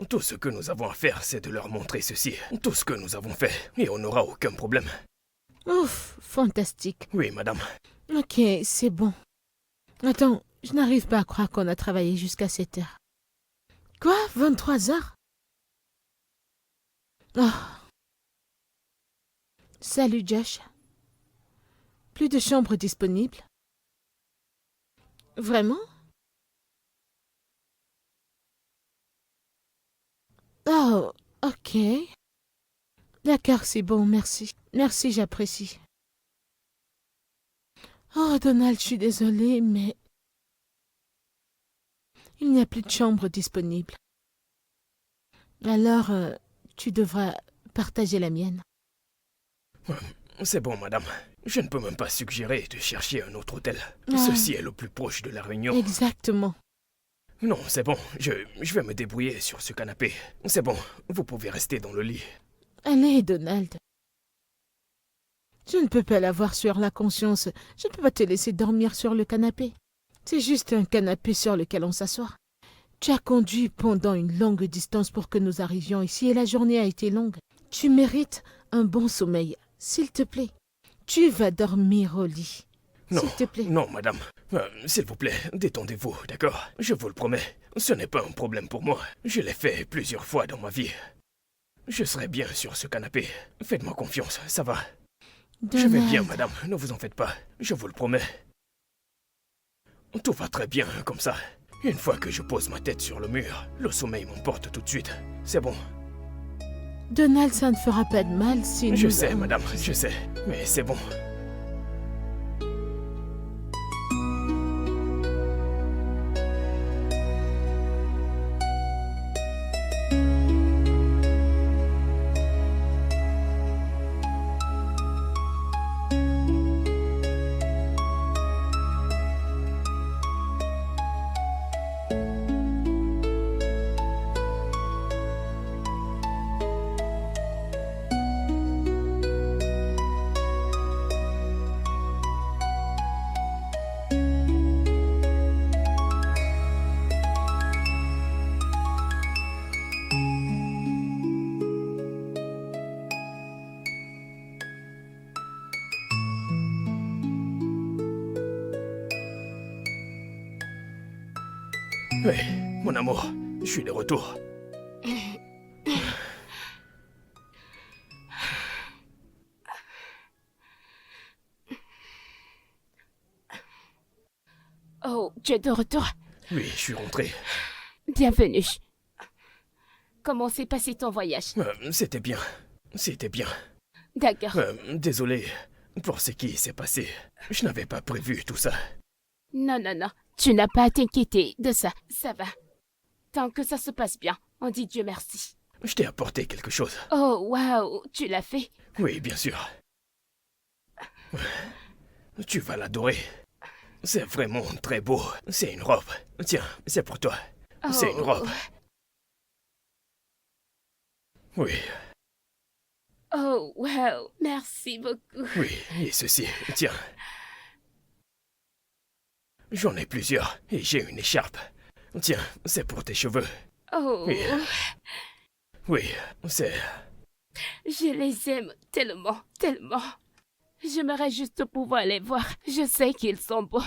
Tout ce que nous avons à faire, c'est de leur montrer ceci. Tout ce que nous avons fait, et on n'aura aucun problème. Ouf, fantastique. Oui, madame. Ok, c'est bon. Attends, je n'arrive pas à croire qu'on a travaillé jusqu'à 7 heures. Quoi? 23 heures? Oh. Salut Josh. Plus de chambres disponibles? Vraiment? Oh, ok. D'accord, c'est bon, merci. Merci, j'apprécie. Oh, Donald, je suis désolée, mais... il n'y a plus de chambre disponible. Alors, tu devras partager la mienne. C'est bon, madame. Je ne peux même pas suggérer de chercher un autre hôtel. Ah. Ceci est le plus proche de la Réunion. Exactement. Non, c'est bon. Je vais me débrouiller sur ce canapé. C'est bon. Vous pouvez rester dans le lit. Allez, Donald. Je ne peux pas l'avoir sur la conscience. Je ne peux pas te laisser dormir sur le canapé. C'est juste un canapé sur lequel on s'assoit. Tu as conduit pendant une longue distance pour que nous arrivions ici et la journée a été longue. Tu mérites un bon sommeil, s'il te plaît. Tu vas dormir au lit. Non, s'il te plaît. non, madame. S'il vous plaît, détendez-vous, d'accord? Je vous le promets, ce n'est pas un problème pour moi. Je l'ai fait plusieurs fois dans ma vie. Je serai bien sur ce canapé. Faites-moi confiance, ça va. Je vais bien, madame, ne vous en faites pas. Je vous le promets. Tout va très bien comme ça. Une fois que je pose ma tête sur le mur, le sommeil m'emporte tout de suite. C'est bon. Donald, ça ne fera pas de mal si Je nous- sais, madame, je sais. Mais c'est bon. Oui, mon amour, je suis de retour. Oh, tu es de retour. Oui, je suis rentré. Bienvenue. Comment s'est passé ton voyage? C'était bien. C'était bien. D'accord. Désolé pour ce qui s'est passé. Je n'avais pas prévu tout ça. Non, non, non. Tu n'as pas à t'inquiéter de ça. Ça va. Tant que ça se passe bien, on dit Dieu merci. Je t'ai apporté quelque chose. Oh, waouh, tu l'as fait? Oui, bien sûr. Tu vas l'adorer. C'est vraiment très beau. C'est une robe. Tiens, c'est pour toi. C'est une robe. Oui, Oh, waouh, merci beaucoup. oui, et ceci, tiens. J'en ai plusieurs et j'ai une écharpe. Tiens, c'est pour tes cheveux. Oh, Oui. Oui, c'est... je les aime tellement, tellement. J'aimerais juste pouvoir les voir. Je sais qu'ils sont beaux.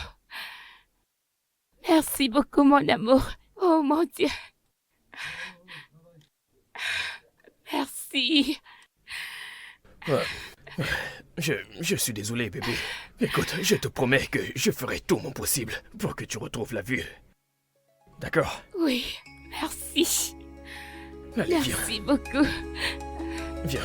Merci beaucoup, mon amour. Oh, mon Dieu. Merci. Je suis désolé, bébé. Écoute, je te promets que je ferai tout mon possible pour que tu retrouves la vue. D'accord? Oui, merci. Allez, viens, Merci beaucoup. viens.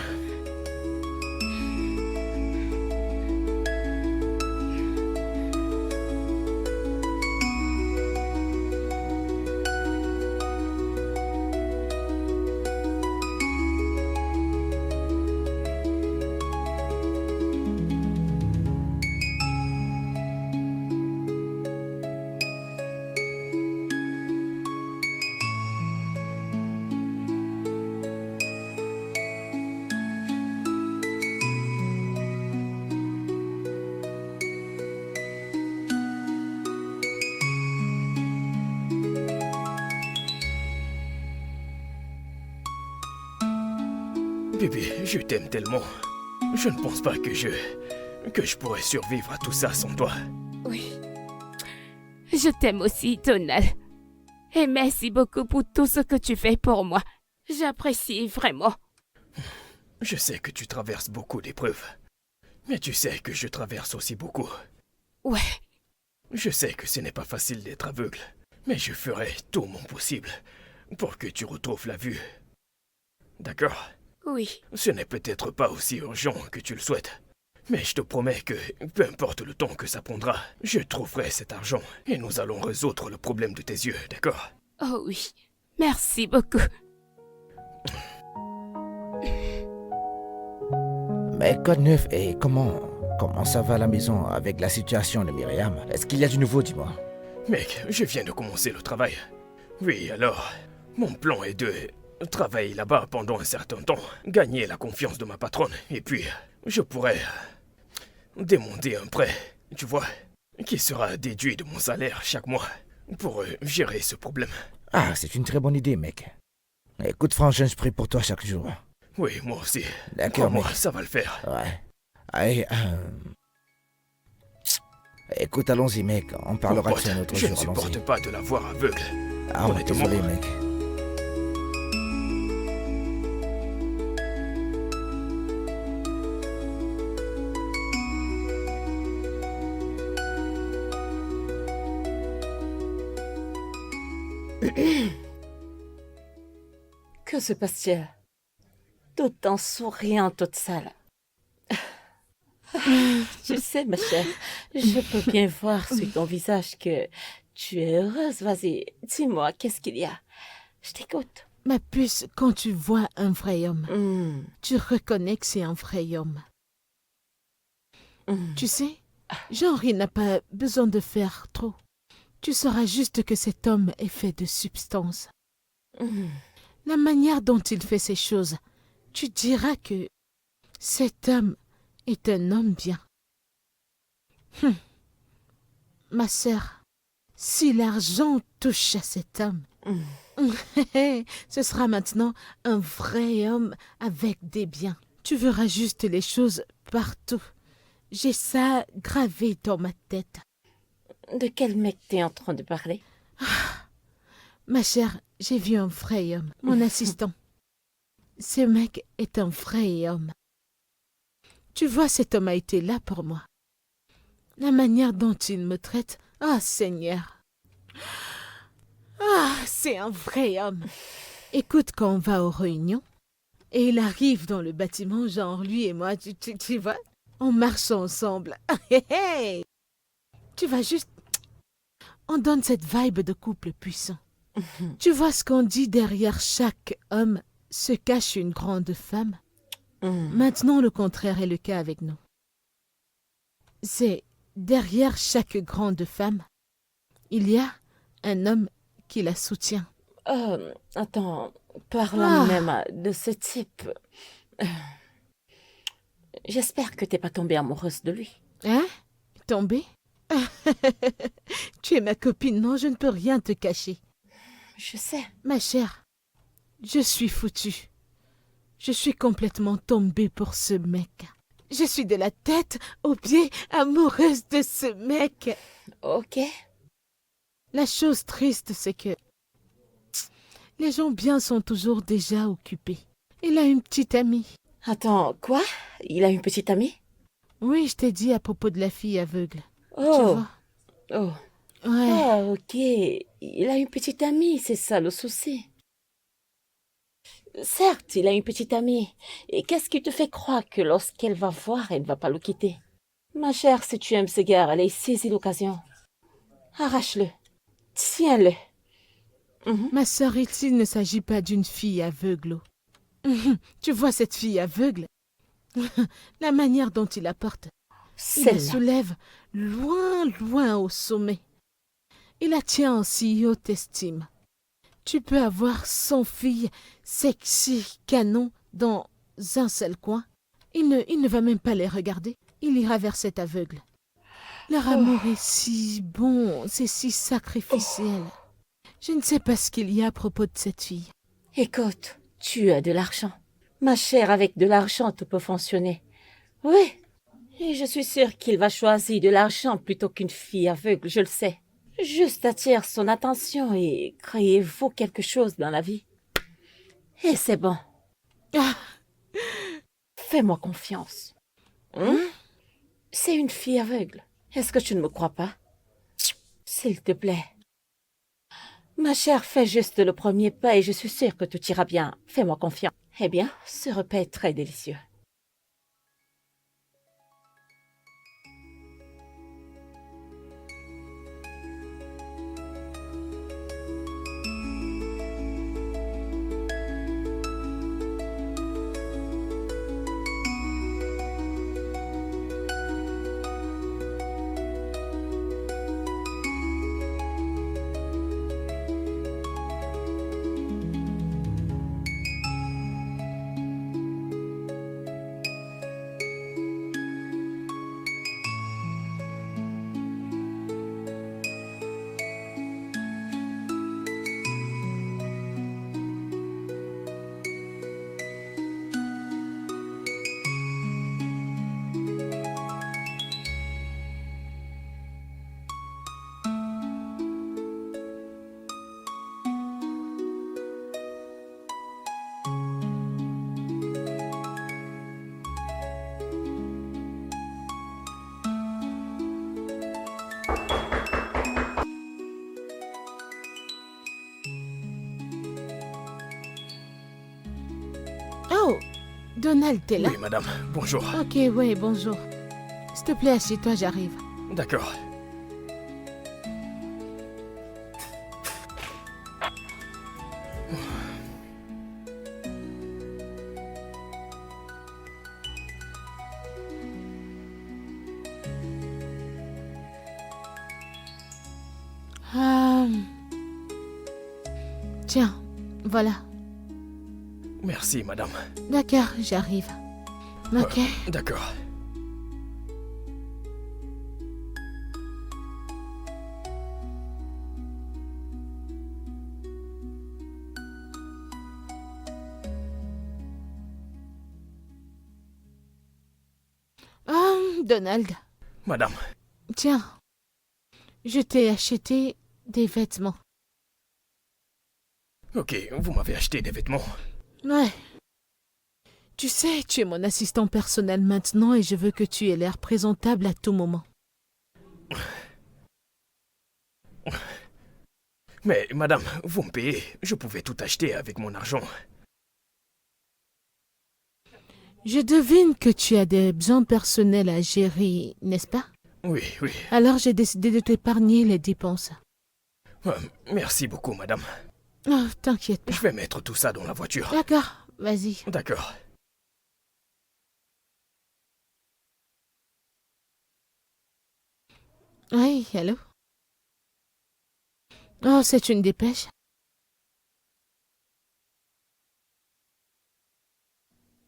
Bébé, je t'aime tellement. Je ne pense pas que je pourrais survivre à tout ça sans toi. Oui. Je t'aime aussi, Donald. Et merci beaucoup pour tout ce que tu fais pour moi. J'apprécie vraiment. Je sais que tu traverses beaucoup d'épreuves. Mais tu sais que je traverse aussi beaucoup. Ouais, Je sais que ce n'est pas facile d'être aveugle. Mais je ferai tout mon possible pour que tu retrouves la vue. D'accord? oui. Ce n'est peut-être pas aussi urgent que tu le souhaites. Mais je te promets que, peu importe le temps que ça prendra, je trouverai cet argent et nous allons résoudre le problème de tes yeux, d'accord? Oh oui. Merci beaucoup. Mais Code 9, et comment ça va à la maison avec la situation de Myriam? Est-ce qu'il y a du nouveau, dis-moi? Mec, je viens de commencer le travail. Oui, alors, mon plan est de travailler là-bas pendant un certain temps, gagner la confiance de ma patronne, et puis je pourrais demander un prêt, tu vois, qui sera déduit de mon salaire chaque mois pour gérer ce problème. Ah, c'est une très bonne idée, mec. Écoute, franchement, je prie pour toi chaque jour. Oui, moi aussi. D'accord, Crois-moi, mec. ça va le faire. Ouais. Allez, Écoute, allons-y, mec. On parlera Mon de ça un pote, autre je ne jour, supporte allons-y. pas de la voir aveugle. Ah ouais, Honnêtement. désolé, mec. Que se passe-t-il? Tout en souriant, toute seule. Tu sais, ma chère, je peux bien voir sur ton visage que tu es heureuse. Vas-y, dis-moi, qu'est-ce qu'il y a? Je t'écoute. Ma puce, quand tu vois un vrai homme, Hmm, tu reconnais que c'est un vrai homme. hmm. Tu sais, genre, il n'a pas besoin de faire trop. Tu sauras juste que cet homme est fait de substance. Hmm. La manière dont il fait ces choses, tu diras que cet homme est un homme bien. Ma sœur, si l'argent touche à cet homme, ce sera maintenant un vrai homme avec des biens. Tu verras juste les choses partout. J'ai ça gravé dans ma tête. De quel mec t'es en train de parler? Ma chère, j'ai vu un vrai homme, mon assistant. Ce mec est un vrai homme. Tu vois, cet homme a été là pour moi. La manière dont il me traite, ah Seigneur. Ah, c'est un vrai homme. Écoute, quand on va aux réunions, et il arrive dans le bâtiment, genre lui et moi, tu vois, on marche ensemble. Hey, hey. Tu vas juste... On donne cette vibe de couple puissant. Tu vois ce qu'on dit, derrière chaque homme se cache une grande femme. Maintenant, le contraire est le cas avec nous. C'est derrière chaque grande femme, il y a un homme qui la soutient. Attends, parlant Ah. même de ce type, euh, j'espère que t'es pas tombée amoureuse de lui. Hein? Tombé? Tu es ma copine, non, je ne peux rien te cacher. Je sais. Ma chère, je suis foutue. Je suis complètement tombée pour ce mec. Je suis de la tête aux pieds amoureuse de ce mec. Ok. La chose triste, c'est que les gens bien sont toujours déjà occupés. Il a une petite amie. Attends, quoi? Il a une petite amie? Oui, je t'ai dit à propos de la fille aveugle. Tu Oh, vois? oh. Ouais. Ah, ok. Il a une petite amie, c'est ça le souci. Certes, il a une petite amie. Et qu'est-ce qui te fait croire que lorsqu'elle va voir, elle ne va pas le quitter? Ma chère, si tu aimes ce gars, allez, saisis l'occasion. Arrache-le. Tiens-le. Ma sœur, ici, il ne s'agit pas d'une fille aveugle. Tu vois cette fille aveugle? La manière dont il la porte, il la Celle-là. soulève loin, loin au sommet. Il la tient en si haute estime. Tu peux avoir 100 filles sexy canon dans un seul coin. Il ne va même pas les regarder. Il ira vers cet aveugle. Leur amour est si bon, c'est si sacrificiel. Je ne sais pas ce qu'il y a à propos de cette fille. Écoute, tu as de l'argent. Ma chère, avec de l'argent, tout peut fonctionner. Oui. Et je suis sûre qu'il va choisir de l'argent plutôt qu'une fille aveugle, je le sais. Juste attire son attention et créez-vous quelque chose dans la vie. Et c'est bon. Ah, Fais-moi confiance. C'est une fille aveugle. Est-ce que tu ne me crois pas? S'il te plaît. Ma chère, fais juste le premier pas et je suis sûre que tout ira bien. Fais-moi confiance. Eh bien, ce repas est très délicieux. Oh, Donald, t'es là? Oui, madame. Bonjour. Ok, oui, bonjour. S'il te plaît, assieds-toi, j'arrive. D'accord. Tiens, voilà. Merci, madame. D'accord, j'arrive. Ok. D'accord. Donald, Madame. tiens. Je t'ai acheté des vêtements. Ok, vous m'avez acheté des vêtements. Ouais. Tu sais, tu es mon assistant personnel maintenant et je veux que tu aies l'air présentable à tout moment. Mais, madame, vous me payez. Je pouvais tout acheter avec mon argent. Je devine que tu as des besoins personnels à gérer, n'est-ce pas? Oui, oui. Alors j'ai décidé de t'épargner les dépenses. Merci beaucoup, madame. Oh, t'inquiète pas. Je vais mettre tout ça dans la voiture. D'accord, vas-y. D'accord. Oui, allô? Oh, c'est une dépêche.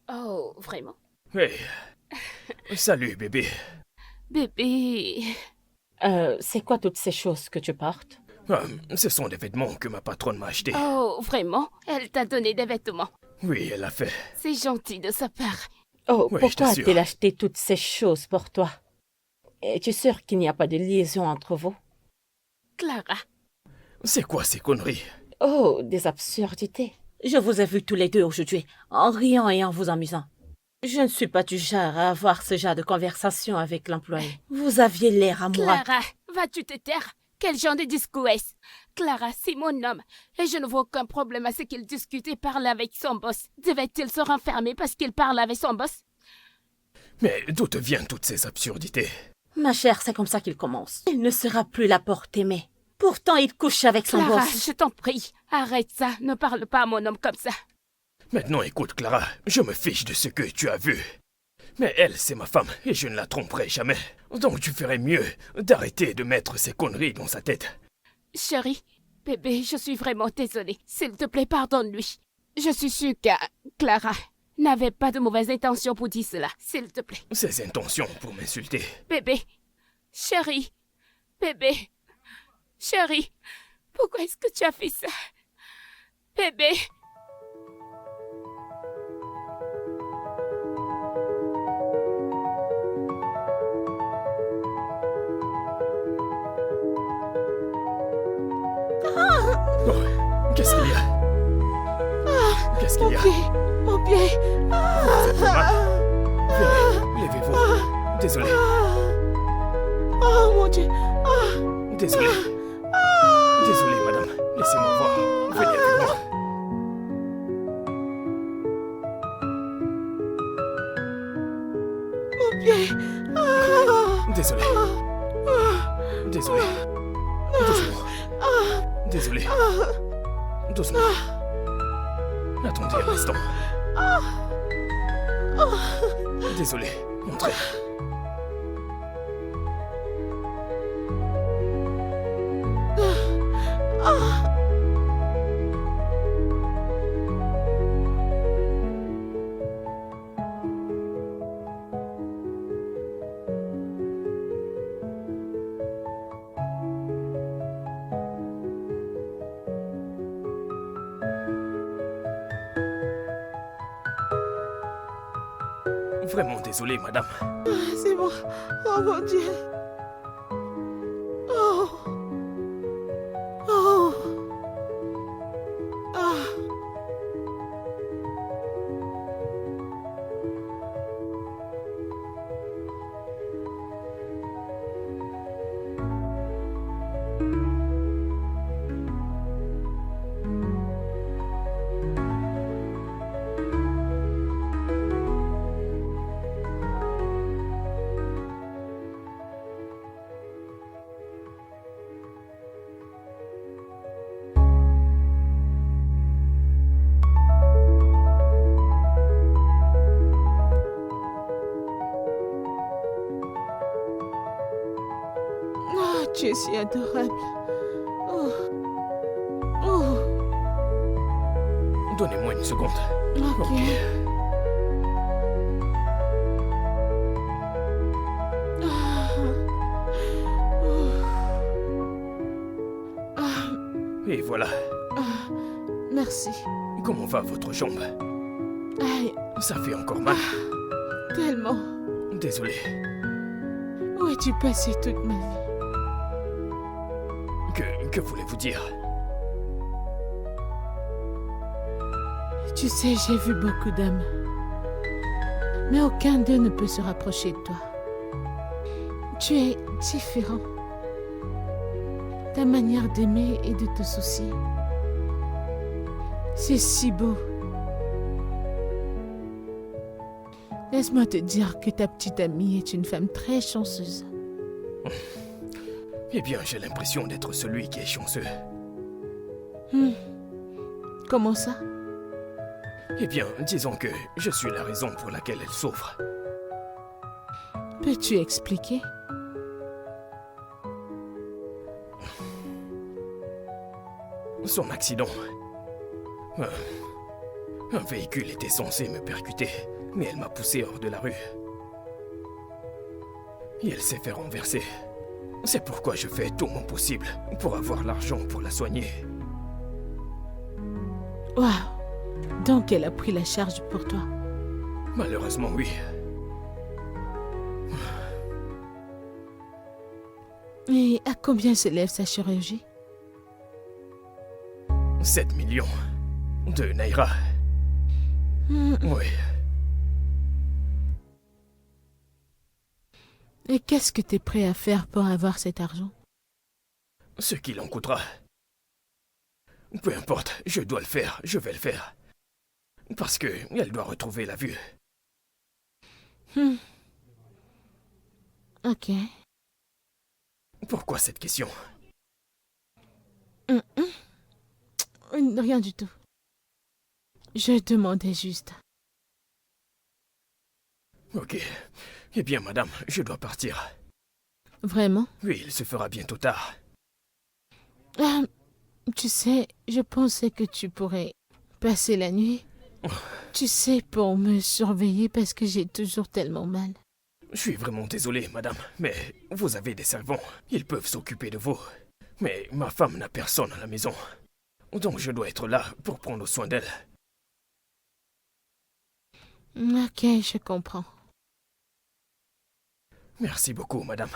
Oh, vraiment? Hey. Salut, bébé. Bébé. C'est quoi toutes ces choses que tu portes? Ce sont des vêtements que ma patronne m'a achetés. Oh, vraiment? Elle t'a donné des vêtements. Oui, elle a fait. C'est gentil de sa part. Oh, Oui, je pourquoi t'assure. a-t-il acheté toutes ces choses pour toi? Es-tu sûr qu'il n'y a pas de liaison entre vous? Clara. C'est quoi ces conneries? Oh, des absurdités. Je vous ai vus tous les deux aujourd'hui, en riant et en vous amusant. Je ne suis pas du genre à avoir ce genre de conversation avec l'employé. Vous aviez l'air à moi. Clara, vas-tu te taire? Quel genre de discours est-ce? Clara, c'est mon homme, et je ne vois aucun problème à ce qu'il discute et parle avec son boss. Devait-il se renfermer parce qu'il parle avec son boss? Mais d'où te viennent toutes ces absurdités? Ma chère, c'est comme ça qu'il commence. Il ne sera plus la porte aimée. Pourtant, il couche avec son Clara, boss. je t'en prie, arrête ça, ne parle pas à mon homme comme ça. Maintenant, écoute, Clara, je me fiche de ce que tu as vu. Mais elle, c'est ma femme, et je ne la tromperai jamais. Donc tu ferais mieux d'arrêter de mettre ces conneries dans sa tête. Chérie, bébé, je suis vraiment désolée. S'il te plaît, pardonne-lui. Je suis sûre que Clara n'avait pas de mauvaises intentions pour dire cela. S'il te plaît. Ses intentions pour m'insulter. Bébé, chérie, bébé, chérie, pourquoi est-ce que tu as fait ça? Bébé. Oh, qu'est-ce qu'il y a? Qu'est-ce qu'il y a? Mon pied. Venez, levez-vous. Désolé, Oh mon Dieu. désolé. Désolé, madame. Laissez-moi voir. Venez avec moi. Mon pied. Désolé. Désolé. Doucement. Désolé. Doucement. Attendez un instant. Désolé. Entrez. Vraiment désolé, madame. C'est bon. Oh mon Dieu. Oh. Oh. Ah. Tu es si adorable. Oh. Oh. Donnez-moi une seconde. Ok. Ah. Oh. Ah. Et voilà. Ah. Merci. Comment va votre jambe? Aïe, Ça fait encore mal. tellement. Désolé. Où as-tu passé toute ma vie? Que voulez-vous dire? Tu sais, j'ai vu beaucoup d'hommes. Mais aucun d'eux ne peut se rapprocher de toi. Tu es différent. Ta manière d'aimer et de te soucier. C'est si beau. Laisse-moi te dire que ta petite amie est une femme très chanceuse. Eh bien, j'ai l'impression d'être celui qui est chanceux. Comment ça? Eh bien, disons que je suis la raison pour laquelle elle souffre. Peux-tu expliquer? Son accident. Un véhicule était censé me percuter, mais elle m'a poussé hors de la rue. Et elle s'est fait renverser. C'est pourquoi je fais tout mon possible pour avoir l'argent pour la soigner. Waouh! Donc elle a pris la charge pour toi. Malheureusement, oui. Et à combien s'élève sa chirurgie? 7 millions de Naira. Oui. Et qu'est-ce que tu es prêt à faire pour avoir cet argent? Ce qu'il en coûtera. Peu importe, je dois le faire, je vais le faire. Parce que elle doit retrouver la vue. Ok. Pourquoi cette question? Rien du tout. Je demandais juste. Ok. Eh bien, madame, je dois partir. Vraiment? Oui, il se fera bientôt tard. Ah, tu sais, je pensais que tu pourrais passer la nuit. Tu sais, pour me surveiller parce que j'ai toujours tellement mal. Je suis vraiment désolé, madame, mais vous avez des servants. Ils peuvent s'occuper de vous. Mais ma femme n'a personne à la maison. Donc je dois être là pour prendre soin d'elle. Ok, je comprends. Merci beaucoup, madame.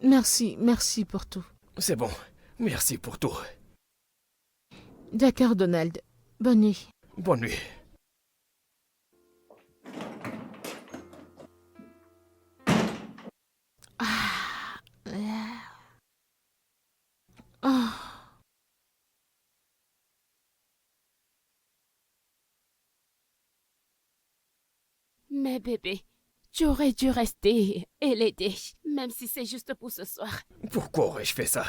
Merci pour tout. C'est bon. Merci pour tout. D'accord, Donald. Bonne nuit. Bonne nuit. Mais bébé, tu aurais dû rester et l'aider, même si c'est juste pour ce soir. Pourquoi aurais-je fait ça?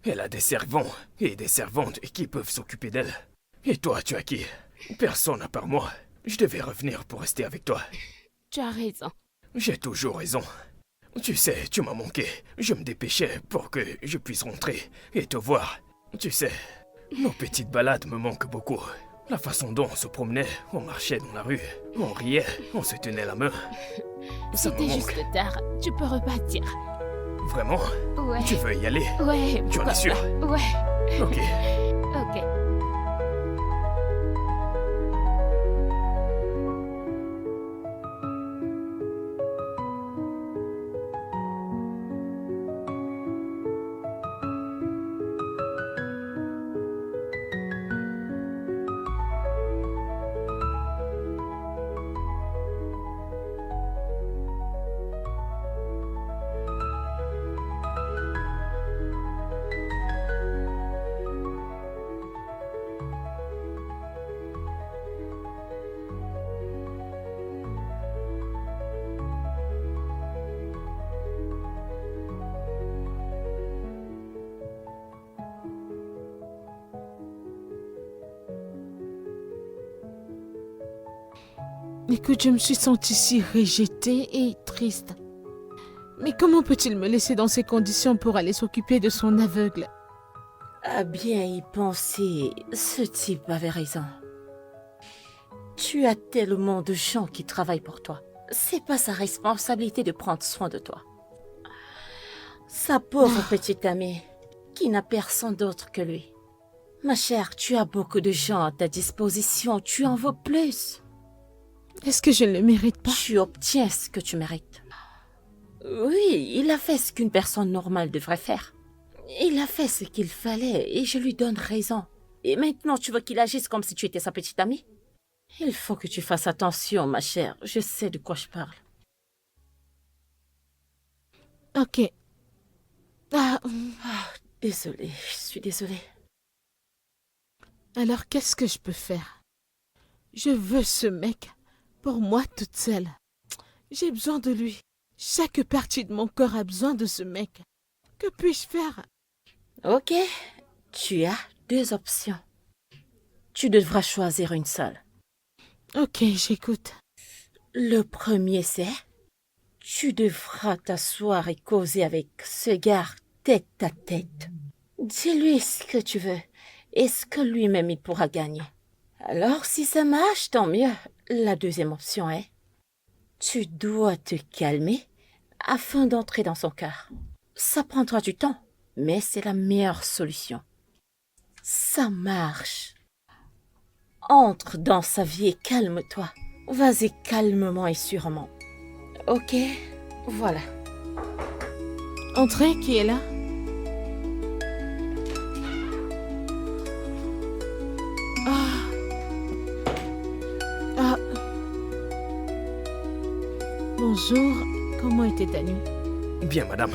Elle a des servants et des servantes qui peuvent s'occuper d'elle. Et toi, tu as qui? Personne à part moi. Je devais revenir pour rester avec toi. Tu as raison. J'ai toujours raison. Tu sais, tu m'as manqué. Je me dépêchais pour que je puisse rentrer et te voir. Tu sais, nos petites balades me manquent beaucoup. La façon dont on se promenait, on marchait dans la rue, on riait, on se tenait la main. Ça me C'était manque. juste tard. Tu peux repartir. Vraiment? Ouais. Tu veux y aller? Ouais. Tu en es pourquoi sûr? pas. Ouais. Ok. Ok. Écoute, je me suis sentie si rejetée et triste. Mais comment peut-il me laisser dans ces conditions pour aller s'occuper de son aveugle? À bien y penser, ce type avait raison. Tu as tellement de gens qui travaillent pour toi. C'est pas sa responsabilité de prendre soin de toi. Sa pauvre petite amie, qui n'a personne d'autre que lui. Ma chère, tu as beaucoup de gens à ta disposition, tu en veux plus. Est-ce que je ne le mérite pas? Tu obtiens ce que tu mérites. Oui, il a fait ce qu'une personne normale devrait faire. Il a fait ce qu'il fallait et je lui donne raison. Et maintenant, tu veux qu'il agisse comme si tu étais sa petite amie? Il faut que tu fasses attention, ma chère. Je sais de quoi je parle. Ok. Désolée, je suis désolée. Alors qu'est-ce que je peux faire? Je veux ce mec pour moi toute seule. J'ai besoin de lui. Chaque partie de mon corps a besoin de ce mec. Que puis-je faire? Ok, tu as 2 options. Tu devras choisir une seule. Ok, j'écoute. Le premier, c'est... Tu devras t'asseoir et causer avec ce gars tête à tête. Dis-lui ce que tu veux et ce que lui-même il pourra gagner. Alors, si ça marche, tant mieux. La deuxième option est... Tu dois te calmer afin d'entrer dans son cœur. Ça prendra du temps, mais c'est la meilleure solution. Ça marche. Entre dans sa vie et calme-toi. Vas-y calmement et sûrement. Ok, voilà. Entrez, qui est là? Ah. Bonjour, comment était ta nuit? Bien, madame.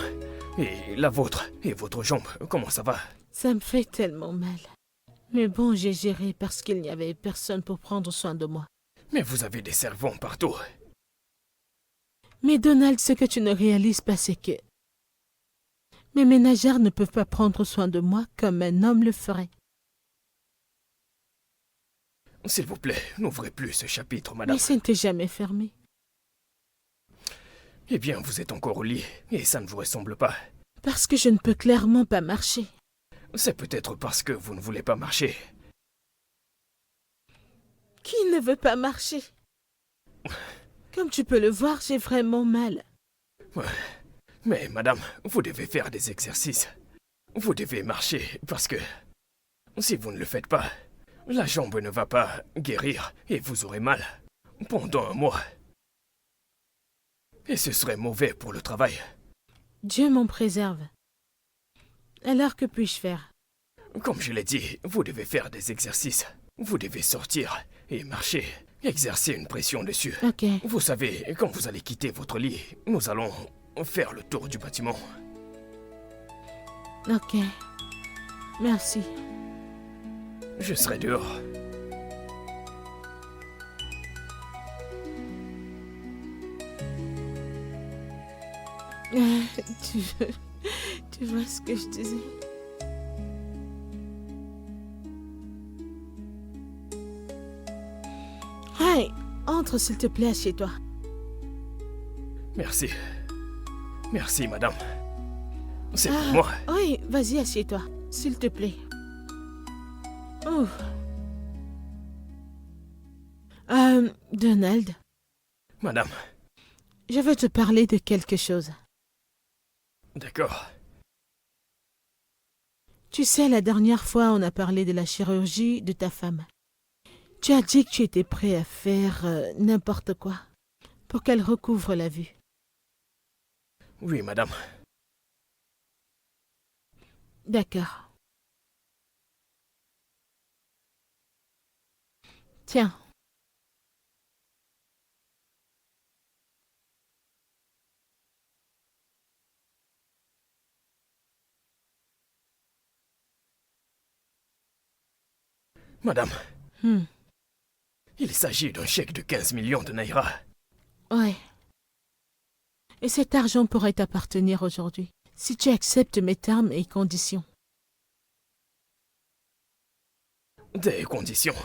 Et la vôtre? Et votre jambe? Comment ça va? Ça me fait tellement mal. Mais bon, j'ai géré parce qu'il n'y avait personne pour prendre soin de moi. Mais vous avez des servants partout. Mais Donald, ce que tu ne réalises pas, c'est que mes ménagères ne peuvent pas prendre soin de moi comme un homme le ferait. S'il vous plaît, n'ouvrez plus ce chapitre, madame. Mais ça n'était jamais fermé. Eh bien, vous êtes encore au lit, et ça ne vous ressemble pas. Parce que je ne peux clairement pas marcher. C'est peut-être parce que vous ne voulez pas marcher. Qui ne veut pas marcher? Comme tu peux le voir, j'ai vraiment mal. Ouais. Mais madame, vous devez faire des exercices. Vous devez marcher, parce que si vous ne le faites pas, la jambe ne va pas guérir et vous aurez mal pendant un mois. Et ce serait mauvais pour le travail. Dieu m'en préserve. Alors que puis-je faire? Comme je l'ai dit, vous devez faire des exercices. Vous devez sortir et marcher. Exercer une pression dessus. Ok. Vous savez, quand vous allez quitter votre lit, nous allons faire le tour du bâtiment. Ok. Merci. Je serai dehors. Tu vois ce que je disais? Hey, entre s'il te plaît, assieds-toi. Merci. Merci, madame. C'est pour moi. Oui, vas-y, assieds-toi, s'il te plaît. Oh. Donald, Madame, je veux te parler de quelque chose. d'accord. Tu sais, la dernière fois, on a parlé de la chirurgie de ta femme. Tu as dit que tu étais prêt à faire n'importe quoi pour qu'elle recouvre la vue. Oui, madame. D'accord. Tiens. Madame, Hmm. il s'agit d'un chèque de 15 millions de naira. Ouais. Et cet argent pourrait t'appartenir aujourd'hui, si tu acceptes mes termes et conditions. Des conditions.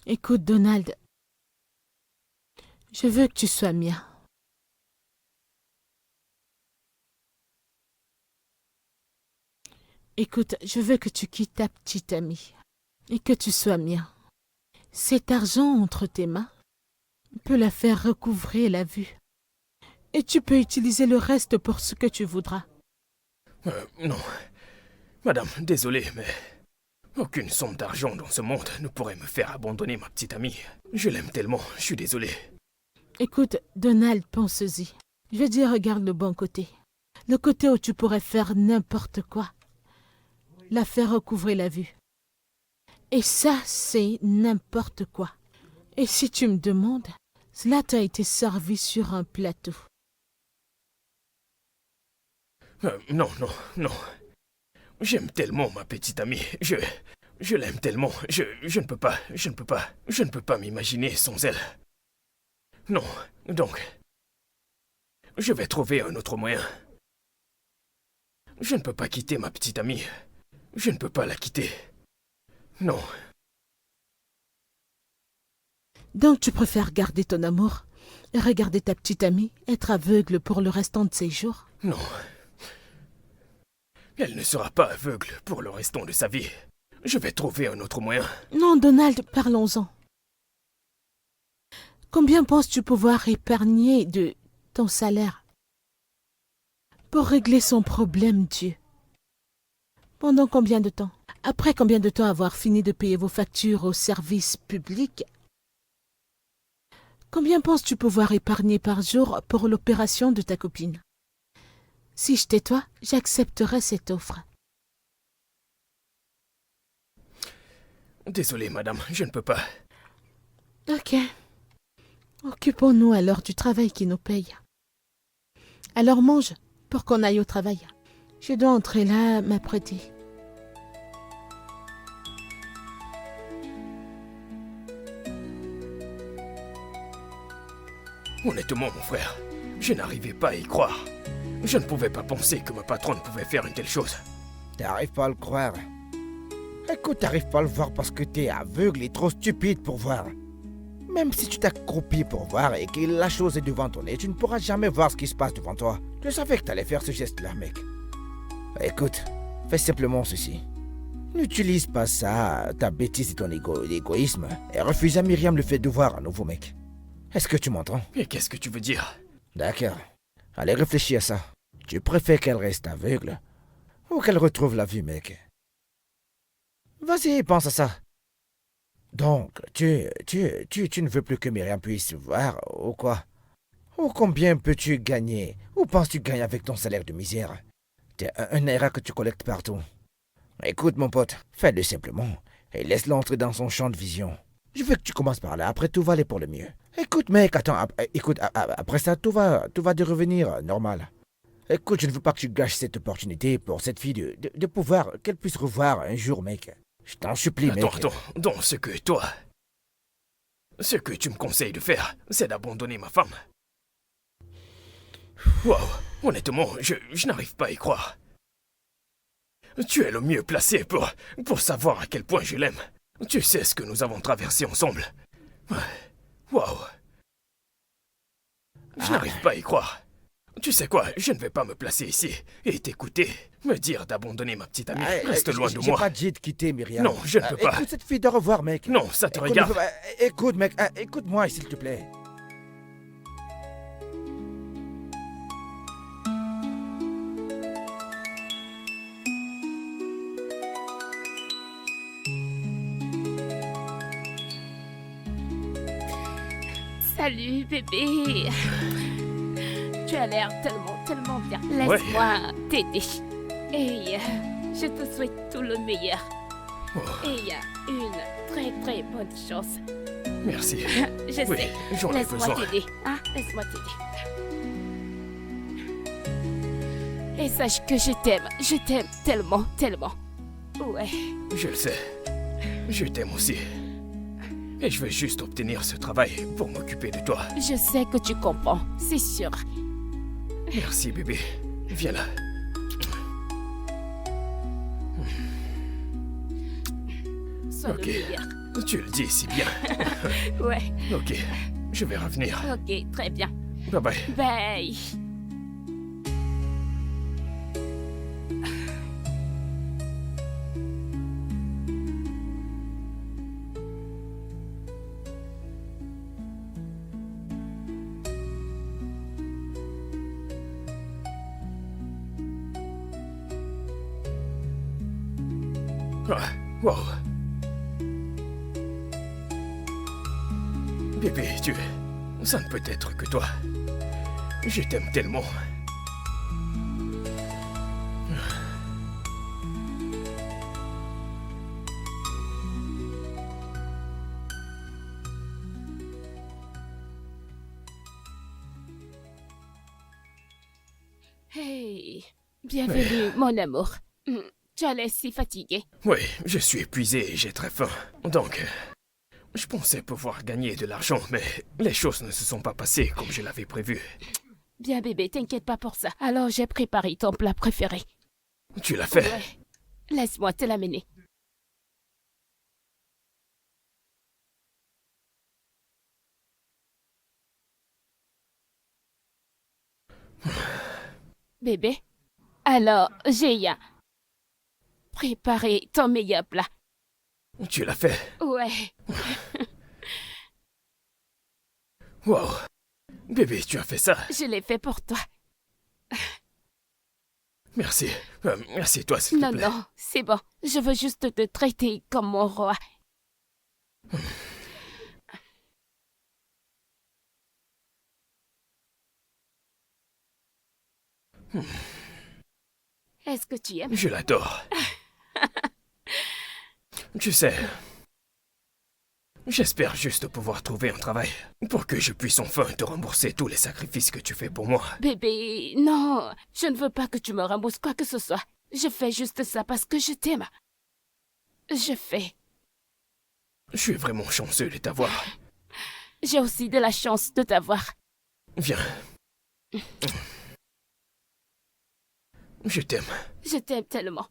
Écoute, Donald, Je veux que tu sois mien. Écoute, je veux que tu quittes ta petite amie et que tu sois mien. Cet argent entre tes mains peut la faire recouvrer la vue. Et tu peux utiliser le reste pour ce que tu voudras. Non. Madame, désolé, mais aucune somme d'argent dans ce monde ne pourrait me faire abandonner ma petite amie. Je l'aime tellement, je suis désolé. Écoute, Donald, pense-y. Je veux dire, regarde le bon côté. Le côté où tu pourrais faire n'importe quoi. La faire recouvrer la vue. Et ça, c'est n'importe quoi. Et si tu me demandes, cela t'a été servi sur un plateau. Non. J'aime tellement ma petite amie. Je l'aime tellement. Je ne peux pas m'imaginer sans elle. Non, donc, je vais trouver un autre moyen. Je ne peux pas quitter ma petite amie. Je ne peux pas la quitter. Non. Donc tu préfères garder ton amour et regarder ta petite amie être aveugle pour le restant de ses jours? Non. Elle ne sera pas aveugle pour le restant de sa vie. Je vais trouver un autre moyen. Non, Donald, parlons-en. Combien penses-tu pouvoir épargner de ton salaire pour régler son problème, Dieu? Pendant combien de temps? Après combien de temps avoir fini de payer vos factures au service public? Combien penses-tu pouvoir épargner par jour pour l'opération de ta copine? Si j'étais toi, j'accepterais cette offre. Désolé, madame, je ne peux pas. Ok. Occupons-nous alors du travail qui nous paye. Alors mange pour qu'on aille au travail. Je dois entrer là, m'apprêter. Honnêtement, mon frère, je n'arrivais pas à y croire. Je ne pouvais pas penser que ma patronne pouvait faire une telle chose. T'arrives pas à le croire. Écoute, t'arrives pas à le voir parce que t'es aveugle et trop stupide pour voir. Même si tu t'accroupis pour voir et que la chose est devant ton nez, tu ne pourras jamais voir ce qui se passe devant toi. Je savais que t'allais faire ce geste-là, mec. Écoute, fais simplement ceci. N'utilise pas ça, ta bêtise et ton égoïsme, et refuse à Myriam le fait de voir à nouveau, mec. Est-ce que tu m'entends? Et qu'est-ce que tu veux dire? D'accord. Allez, réfléchis à ça. Tu préfères qu'elle reste aveugle ou qu'elle retrouve la vue, mec? Vas-y, pense à ça. Donc, tu ne veux plus que Myriam puisse voir, ou quoi? Ou combien peux-tu gagner? Ou penses-tu gagner avec ton salaire de misère? T'es un erreur que tu collectes partout. Écoute, mon pote, fais-le simplement et laisse-le entrer dans son champ de vision. Je veux que tu commences par là, après tout va aller pour le mieux. Écoute, mec, attends, après ça, tout va devenir normal. Écoute, je ne veux pas que tu gâches cette opportunité pour cette fille de pouvoir, qu'elle puisse revoir un jour, mec. Je t'en supplie, mec. Attends, donc ce que tu me conseilles de faire, c'est d'abandonner ma femme. Waouh, honnêtement, je n'arrive pas à y croire. Tu es le mieux placé pour savoir à quel point je l'aime. Tu sais ce que nous avons traversé ensemble. Waouh. Je n'arrive pas à y croire. Tu sais quoi, je ne vais pas me placer ici et t'écouter, me dire d'abandonner ma petite amie. Reste loin de moi. J'ai pas dit de quitter, Myriam. Non, je ne peux pas. Écoute cette fille de revoir, mec. Non, ça te regarde. Écoute, mec, écoute-moi, s'il te plaît. Salut bébé. Tu as l'air tellement bien. Laisse-moi t'aider. Et je te souhaite tout le meilleur. Et une très bonne chance. Merci. Je sais. J'en ai besoin. Laisse-moi t'aider. Hein? Laisse-moi t'aider. Et sache que je t'aime tellement. Ouais. Je le sais. Je t'aime aussi. Et je vais juste obtenir ce travail pour m'occuper de toi. Je sais que tu comprends, c'est sûr. Merci, bébé. Viens là. Sois le meilleur. Tu le dis si bien. Ouais. Ok. Je vais revenir. Ok, très bien. Bye bye. Bye. Ah, wow. Bébé, ça ne peut être que toi. Je t'aime tellement. Hey, bienvenue, mon amour. Tu as l'air si fatigué. Oui, je suis épuisé et j'ai très faim. Donc, je pensais pouvoir gagner de l'argent, mais les choses ne se sont pas passées comme je l'avais prévu. Bien bébé, t'inquiète pas pour ça. Alors j'ai préparé ton plat préféré. Tu l'as fait? Ouais. Laisse-moi te l'amener. Bébé, alors j'ai préparé ton meilleur plat. Tu l'as fait? Ouais. Wow. Bébé, tu as fait ça? Je l'ai fait pour toi. Merci. Assieds-toi, s'il te Non, plaît. non, c'est bon. Je veux juste te traiter comme mon roi. Est-ce que tu aimes? Je l'adore. Tu sais, j'espère juste pouvoir trouver un travail pour que je puisse enfin te rembourser tous les sacrifices que tu fais pour moi. Bébé, non, je ne veux pas que tu me rembourses quoi que ce soit. Je fais juste ça parce que je t'aime. Je fais. Je suis vraiment chanceux de t'avoir. J'ai aussi de la chance de t'avoir. Viens. Je t'aime. Je t'aime tellement.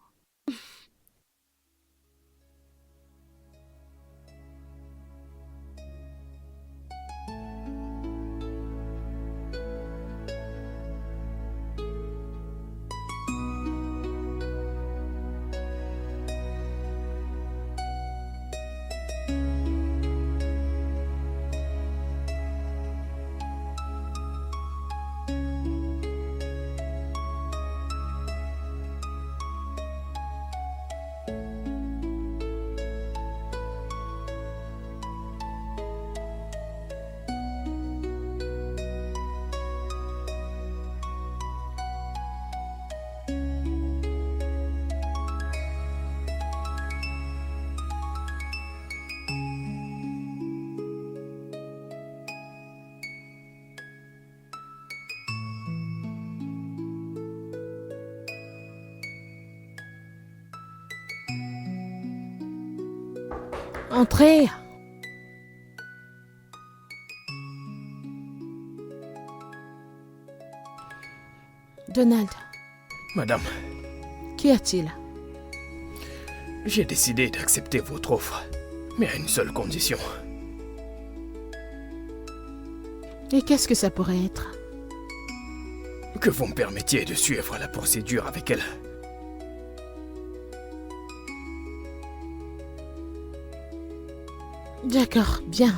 Entrez. Donald, Madame, qu'y a-t-il? j'ai décidé d'accepter votre offre, mais à une seule condition. Et qu'est-ce que ça pourrait être? Que vous me permettiez de suivre la procédure avec elle. D'accord, bien.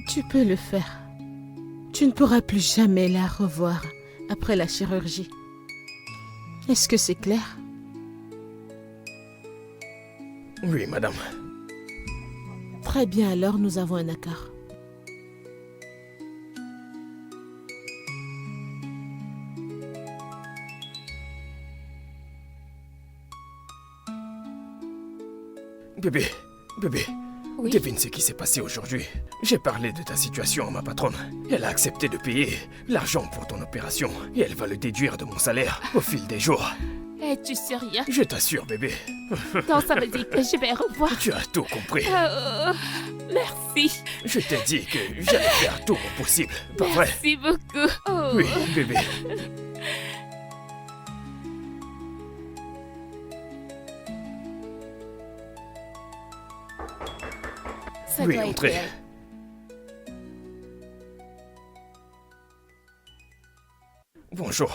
Tu peux le faire. Tu ne pourras plus jamais la revoir après la chirurgie. Est-ce que c'est clair? Oui, madame. Très bien, alors nous avons un accord. Bébé, Oui. devine ce qui s'est passé aujourd'hui. J'ai parlé de ta situation à ma patronne. Elle a accepté de payer l'argent pour ton opération et elle va le déduire de mon salaire au fil des jours. Es-tu sérieux? Je t'assure, bébé. Donc ça veut dire que je vais revoir. Tu as tout compris. Merci. Je t'ai dit que j'allais faire tout mon possible, pas vrai? Merci beaucoup. Oh. Oui, bébé. Ça Oui, doit être entrez. elle. Bonjour.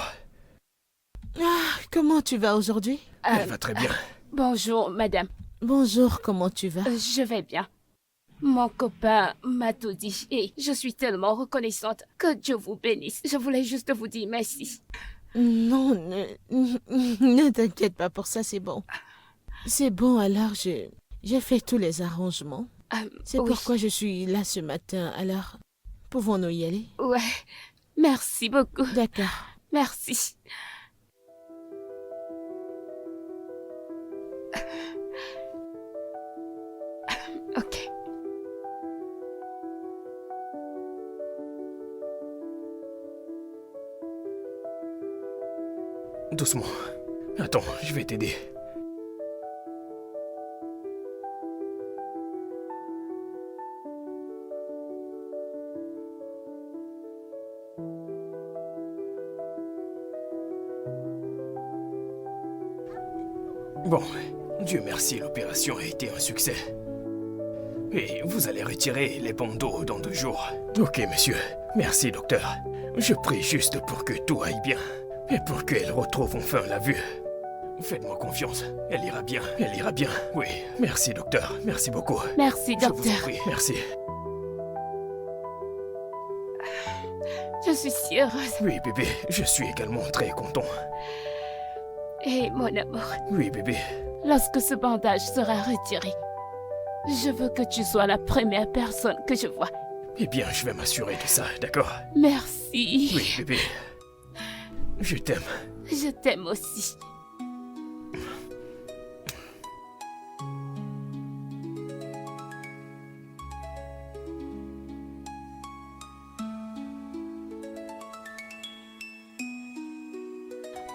Ah, comment tu vas aujourd'hui? Elle va très bien. Bonjour, madame. Bonjour, comment tu vas? Je vais bien. Mon copain m'a tout dit et je suis tellement reconnaissante. Que Dieu vous bénisse. Je voulais juste vous dire merci. Non, ne t'inquiète pas pour ça, c'est bon. C'est bon, alors j'ai fait tous les arrangements. C'est Oui. pourquoi je suis là ce matin, alors pouvons-nous y aller? Ouais. Merci beaucoup. D'accord. Merci. Ok. Doucement. Attends, je vais t'aider. Bon, Dieu merci, l'opération a été un succès. Et vous allez retirer les bandeaux dans 2 jours. Ok, monsieur. Merci, docteur. Je prie juste pour que tout aille bien. Et pour qu'elle retrouve enfin la vue. Faites-moi confiance. Elle ira bien. Elle ira bien. Oui. Merci, docteur. Merci beaucoup. Merci, Je vous en docteur. prie. Merci. Je suis si heureuse. Oui, bébé. Je suis également très content. Et mon amour, Oui, bébé. lorsque ce bandage sera retiré, je veux que tu sois la première personne que je vois. Eh bien, je vais m'assurer de ça, d'accord? Merci. Oui, bébé. Je t'aime. Je t'aime aussi.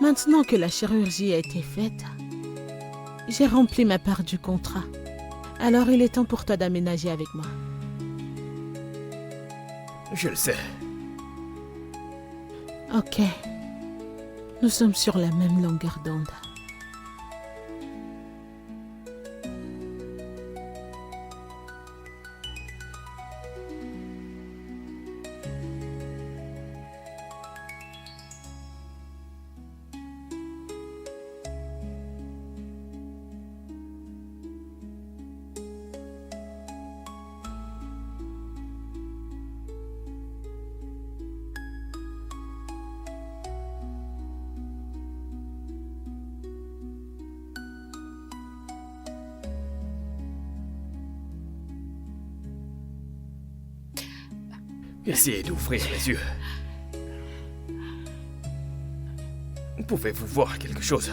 Maintenant que la chirurgie a été faite, j'ai rempli ma part du contrat. Alors il est temps pour toi d'aménager avec moi. Je le sais. Ok. Nous sommes sur la même longueur d'onde. Essayez d'ouvrir les yeux. Pouvez-vous voir quelque chose?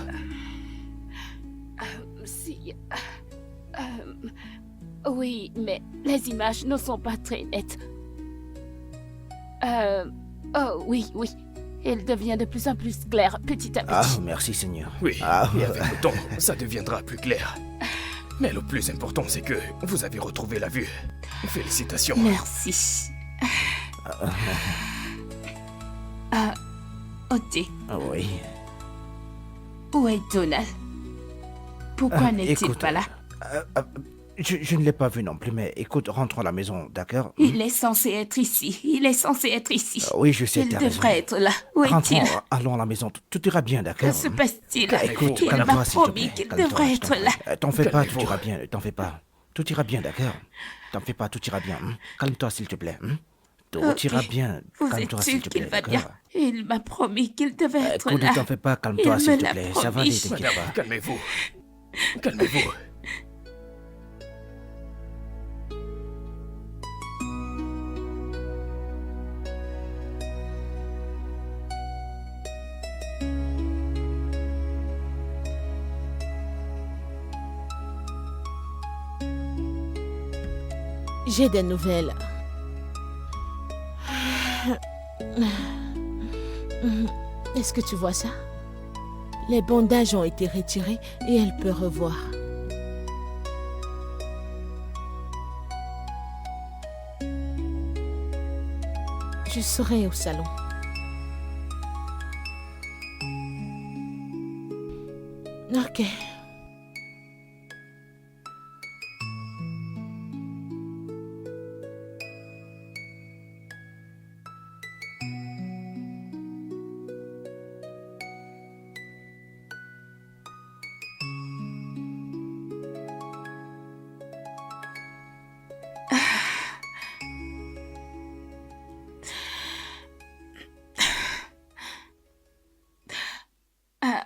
Si. Oui, mais les images ne sont pas très nettes. Oh oui, oui. Il devient de plus en plus clair petit à Ah, petit. merci Seigneur. Oui, Ah, et avec le temps, ça deviendra plus clair. Mais le plus important, c'est que vous avez retrouvé la vue. Félicitations. Merci. Oti, oui. où est Donald? Pourquoi n'est-il Écoute, pas là? Je ne l'ai pas vu non plus, mais écoute, rentrons à la maison, d'accord? Il est censé être ici. Il est censé être ici. Oui, je sais, Il t'as devrait raison. être là. Où est-il? Rentrons, allons à la maison, tout ira bien, d'accord? Que se passe-t-il? Écoute, Il m'a calme-toi, s'il te promis plaît. qu'il Calme-toi, devrait je t'en être là. prie. T'en fais pas, tout Calmez-vous. ira bien, t'en fais pas. Tout ira bien, d'accord? T'en fais pas, tout ira bien. Calme-toi, s'il te plaît. Tout Ok. ira bien. Vous Calme-toi, êtes s'il sûr te qu'il plaît, va bien? d'accord? Il m'a promis qu'il devait être Écoute, là. ne t'en fais pas, calme-toi, Il s'il me te l'a plaît. Ça va promis. aller, t'inquiète Madame, pas. calmez-vous. Calmez-vous. J'ai des nouvelles. Est-ce que tu vois ça? Les bandages ont été retirés et elle peut revoir. Je serai au salon. Ok.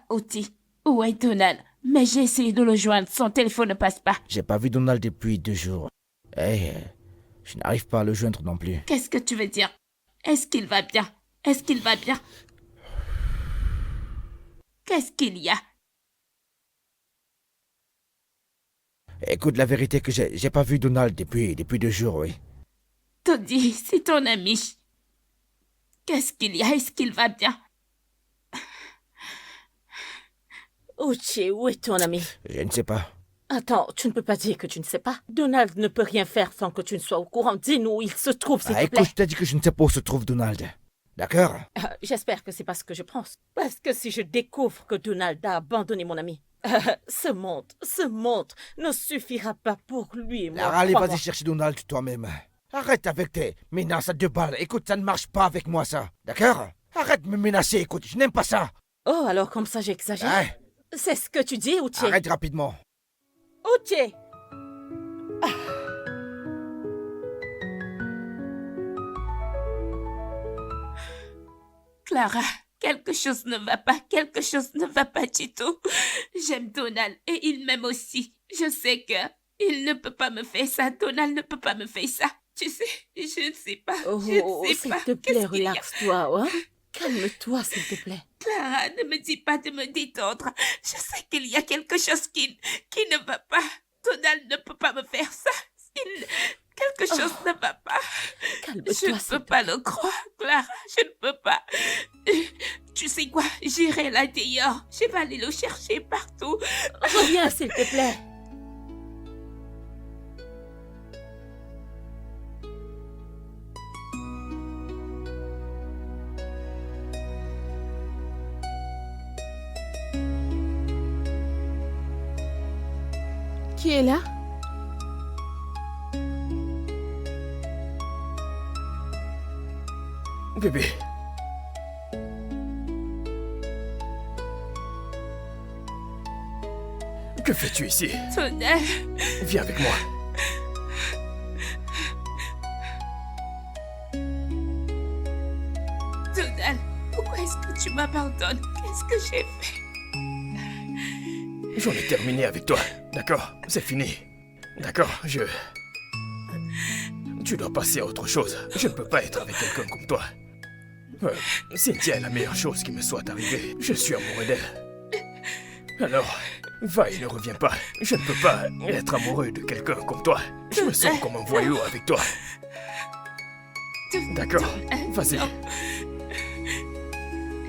Oti, où est Donald? Mais j'ai essayé de le joindre, son téléphone ne passe pas. J'ai pas vu Donald depuis 2 jours. Eh, je n'arrive pas à le joindre non plus. Qu'est-ce que tu veux dire? Est-ce qu'il va bien? Est-ce qu'il va bien? Qu'est-ce qu'il y a? Écoute, la vérité que j'ai pas vu Donald depuis 2 jours, oui. Toddy, c'est ton ami. Qu'est-ce qu'il y a? Est-ce qu'il va bien? Uche, où est ton ami? Je ne sais pas. Attends, tu ne peux pas dire que tu ne sais pas. Donald ne peut rien faire sans que tu ne sois au courant. Dis-nous où il se trouve, s'il te plaît. Écoute, je t'ai dit que je ne sais pas où se trouve Donald. D'accord? J'espère que c'est pas ce que je pense. Parce que si je découvre que Donald a abandonné mon ami, ce monde ne suffira pas pour lui et moi. Lara, allez, crois-moi. vas-y chercher Donald toi-même. Arrête avec tes menaces à 2 balles. Écoute, ça ne marche pas avec moi, ça. D'accord? Arrête de me menacer, écoute, je n'aime pas ça. Oh, alors comme ça j'exagère. Hein? C'est ce que tu dis, Uche? Arrête rapidement. Uche! Clara, quelque chose ne va pas, quelque chose ne va pas du tout. J'aime Donald et il m'aime aussi. Je sais que il ne peut pas me faire ça. Donald ne peut pas me faire ça. Tu sais, je ne sais pas. Oh, je ne sais s'il pas. te plaît, Qu'est-ce qu'il y a? relaxe-toi, hein? Calme-toi, s'il te plaît. Clara, ne me dis pas de me détendre. Je sais qu'il y a quelque chose qui ne va pas. Donald ne peut pas me faire ça. Quelque chose ne va pas. Calme-toi, Je ne peux pas le croire, Clara. Je ne peux pas. Tu sais quoi? J'irai là dehors. Je vais aller le chercher partout. Reviens, s'il te plaît. Qui est là? Bébé. Que fais-tu ici? Donald, Viens avec moi. Donald, pourquoi est-ce que tu m'abandonnes? Qu'est-ce que j'ai fait? J'en ai terminé avec toi. D'accord? C'est fini. D'accord? Tu dois passer à autre chose. Je ne peux pas être avec quelqu'un comme toi. Cynthia est la meilleure chose qui me soit arrivée. Je suis amoureux d'elle. Alors, va et ne reviens pas. Je ne peux pas être amoureux de quelqu'un comme toi. Je me sens comme un voyou avec toi. D'accord? Vas-y.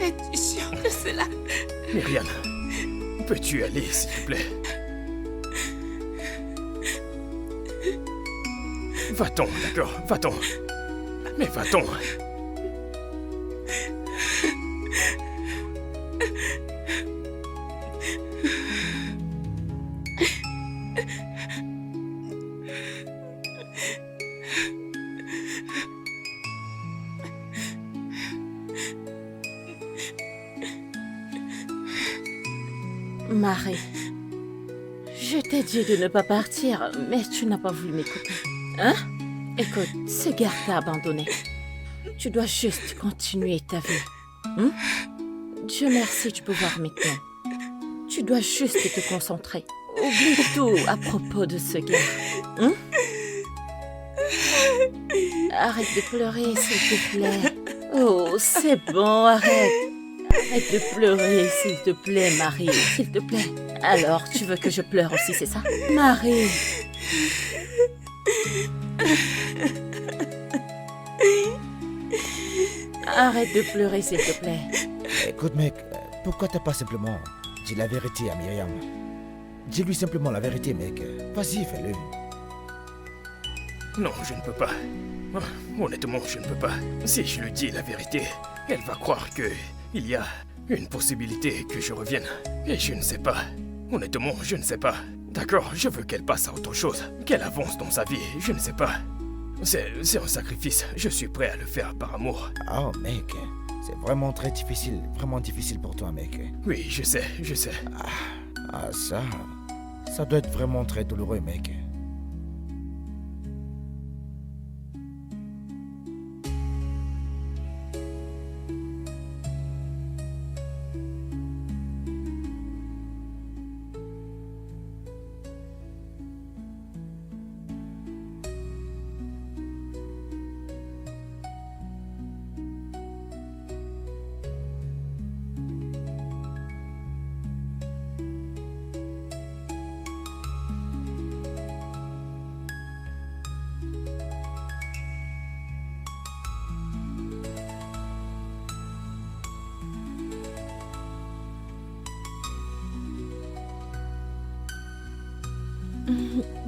Es-tu sûr de cela? Myriam, peux-tu aller, s'il te plaît? Va-t'en, d'accord? Va-t'en. Mais va-t'en. Marie, je t'ai dit de ne pas partir, mais tu n'as pas voulu m'écouter. Hein? Écoute, ce gars t'a abandonné. Tu dois juste continuer ta vie. Hein? Dieu merci, tu peux voir maintenant. Tu dois juste te concentrer. Oublie tout à propos de ce gars. Hein? Arrête de pleurer, s'il te plaît. Oh, c'est bon, arrête. Arrête de pleurer, s'il te plaît, Marie. S'il te plaît. Alors, tu veux que je pleure aussi, c'est ça? Marie. Arrête de pleurer, s'il te plaît. Écoute, mec, pourquoi t'as pas simplement dit la vérité à Myriam? Dis-lui simplement la vérité, mec. Vas-y, fais-le. Non, je ne peux pas. Honnêtement, je ne peux pas. Si je lui dis la vérité, elle va croire que il y a une possibilité que je revienne. Et je ne sais pas. Honnêtement, je ne sais pas. D'accord, je veux qu'elle passe à autre chose. Qu'elle avance dans sa vie, je ne sais pas. C'est un sacrifice. Je suis prêt à le faire par amour. Oh, mec, c'est vraiment très difficile. Vraiment difficile pour toi, mec. Oui, je sais, je sais. Ah, ça doit être vraiment très douloureux, mec.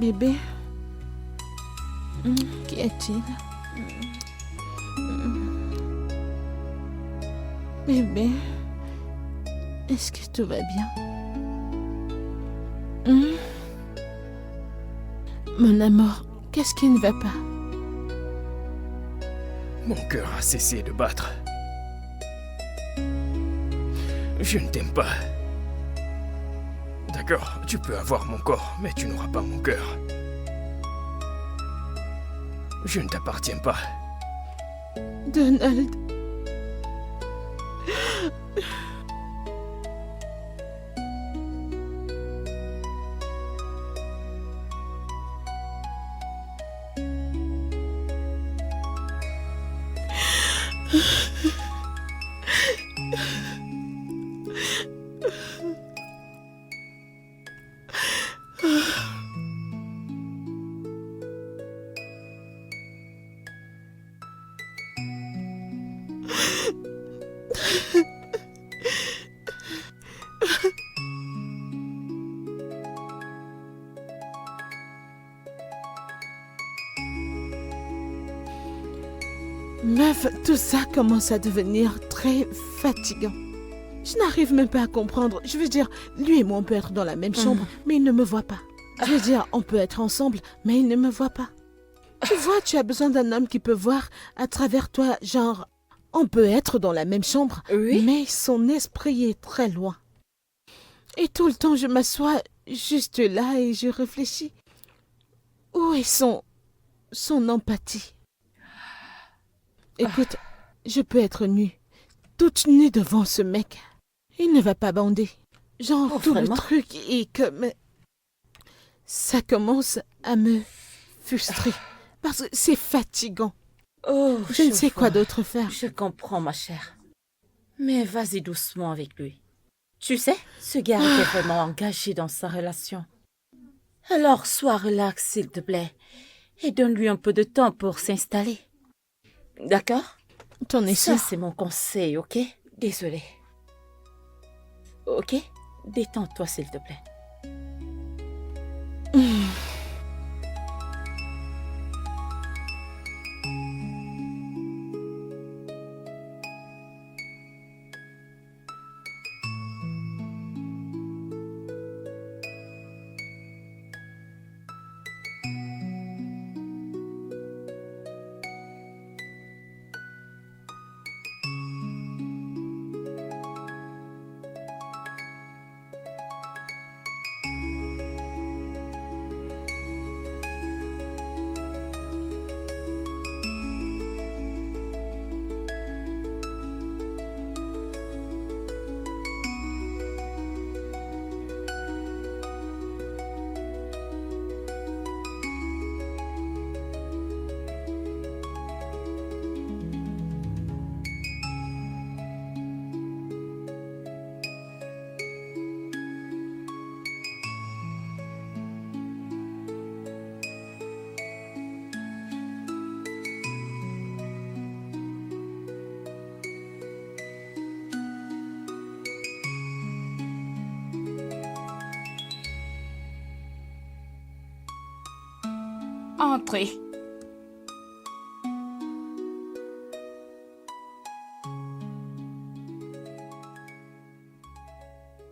Bébé, qu'y a-t-il? Bébé, est-ce que tout va bien? Mon amour, qu'est-ce qui ne va pas? Mon cœur a cessé de battre. Je ne t'aime pas. D'accord, tu peux avoir mon corps, mais tu n'auras pas mon cœur. Je ne t'appartiens pas. Donald. Meuf, tout ça commence à devenir très fatigant. Je n'arrive même pas à comprendre. Je veux dire, lui et moi, on peut être dans la même chambre, mais il ne me voit pas. Je veux dire, on peut être ensemble, mais il ne me voit pas. Tu vois, tu as besoin d'un homme qui peut voir à travers toi, genre, on peut être dans la même chambre, Oui. mais son esprit est très loin. Et tout le temps, je m'assois juste là et je réfléchis. Où est son empathie? Écoute, je peux être nue, toute nue devant ce mec. Il ne va pas bander. Genre, Oh, tout vraiment? le truc est comme... Ça commence à me frustrer. Parce que c'est fatigant. Oh, Je ne sais quoi vois. d'autre faire. Je comprends, ma chère. Mais vas-y doucement avec lui. Tu sais, ce gars était vraiment engagé dans sa relation. Alors, sois relax, s'il te plaît, et donne-lui un peu de temps pour s'installer. D'accord? T'en es Ça, sûr? c'est mon conseil, ok? Désolée. Ok? Détends-toi, s'il te plaît. Entrez.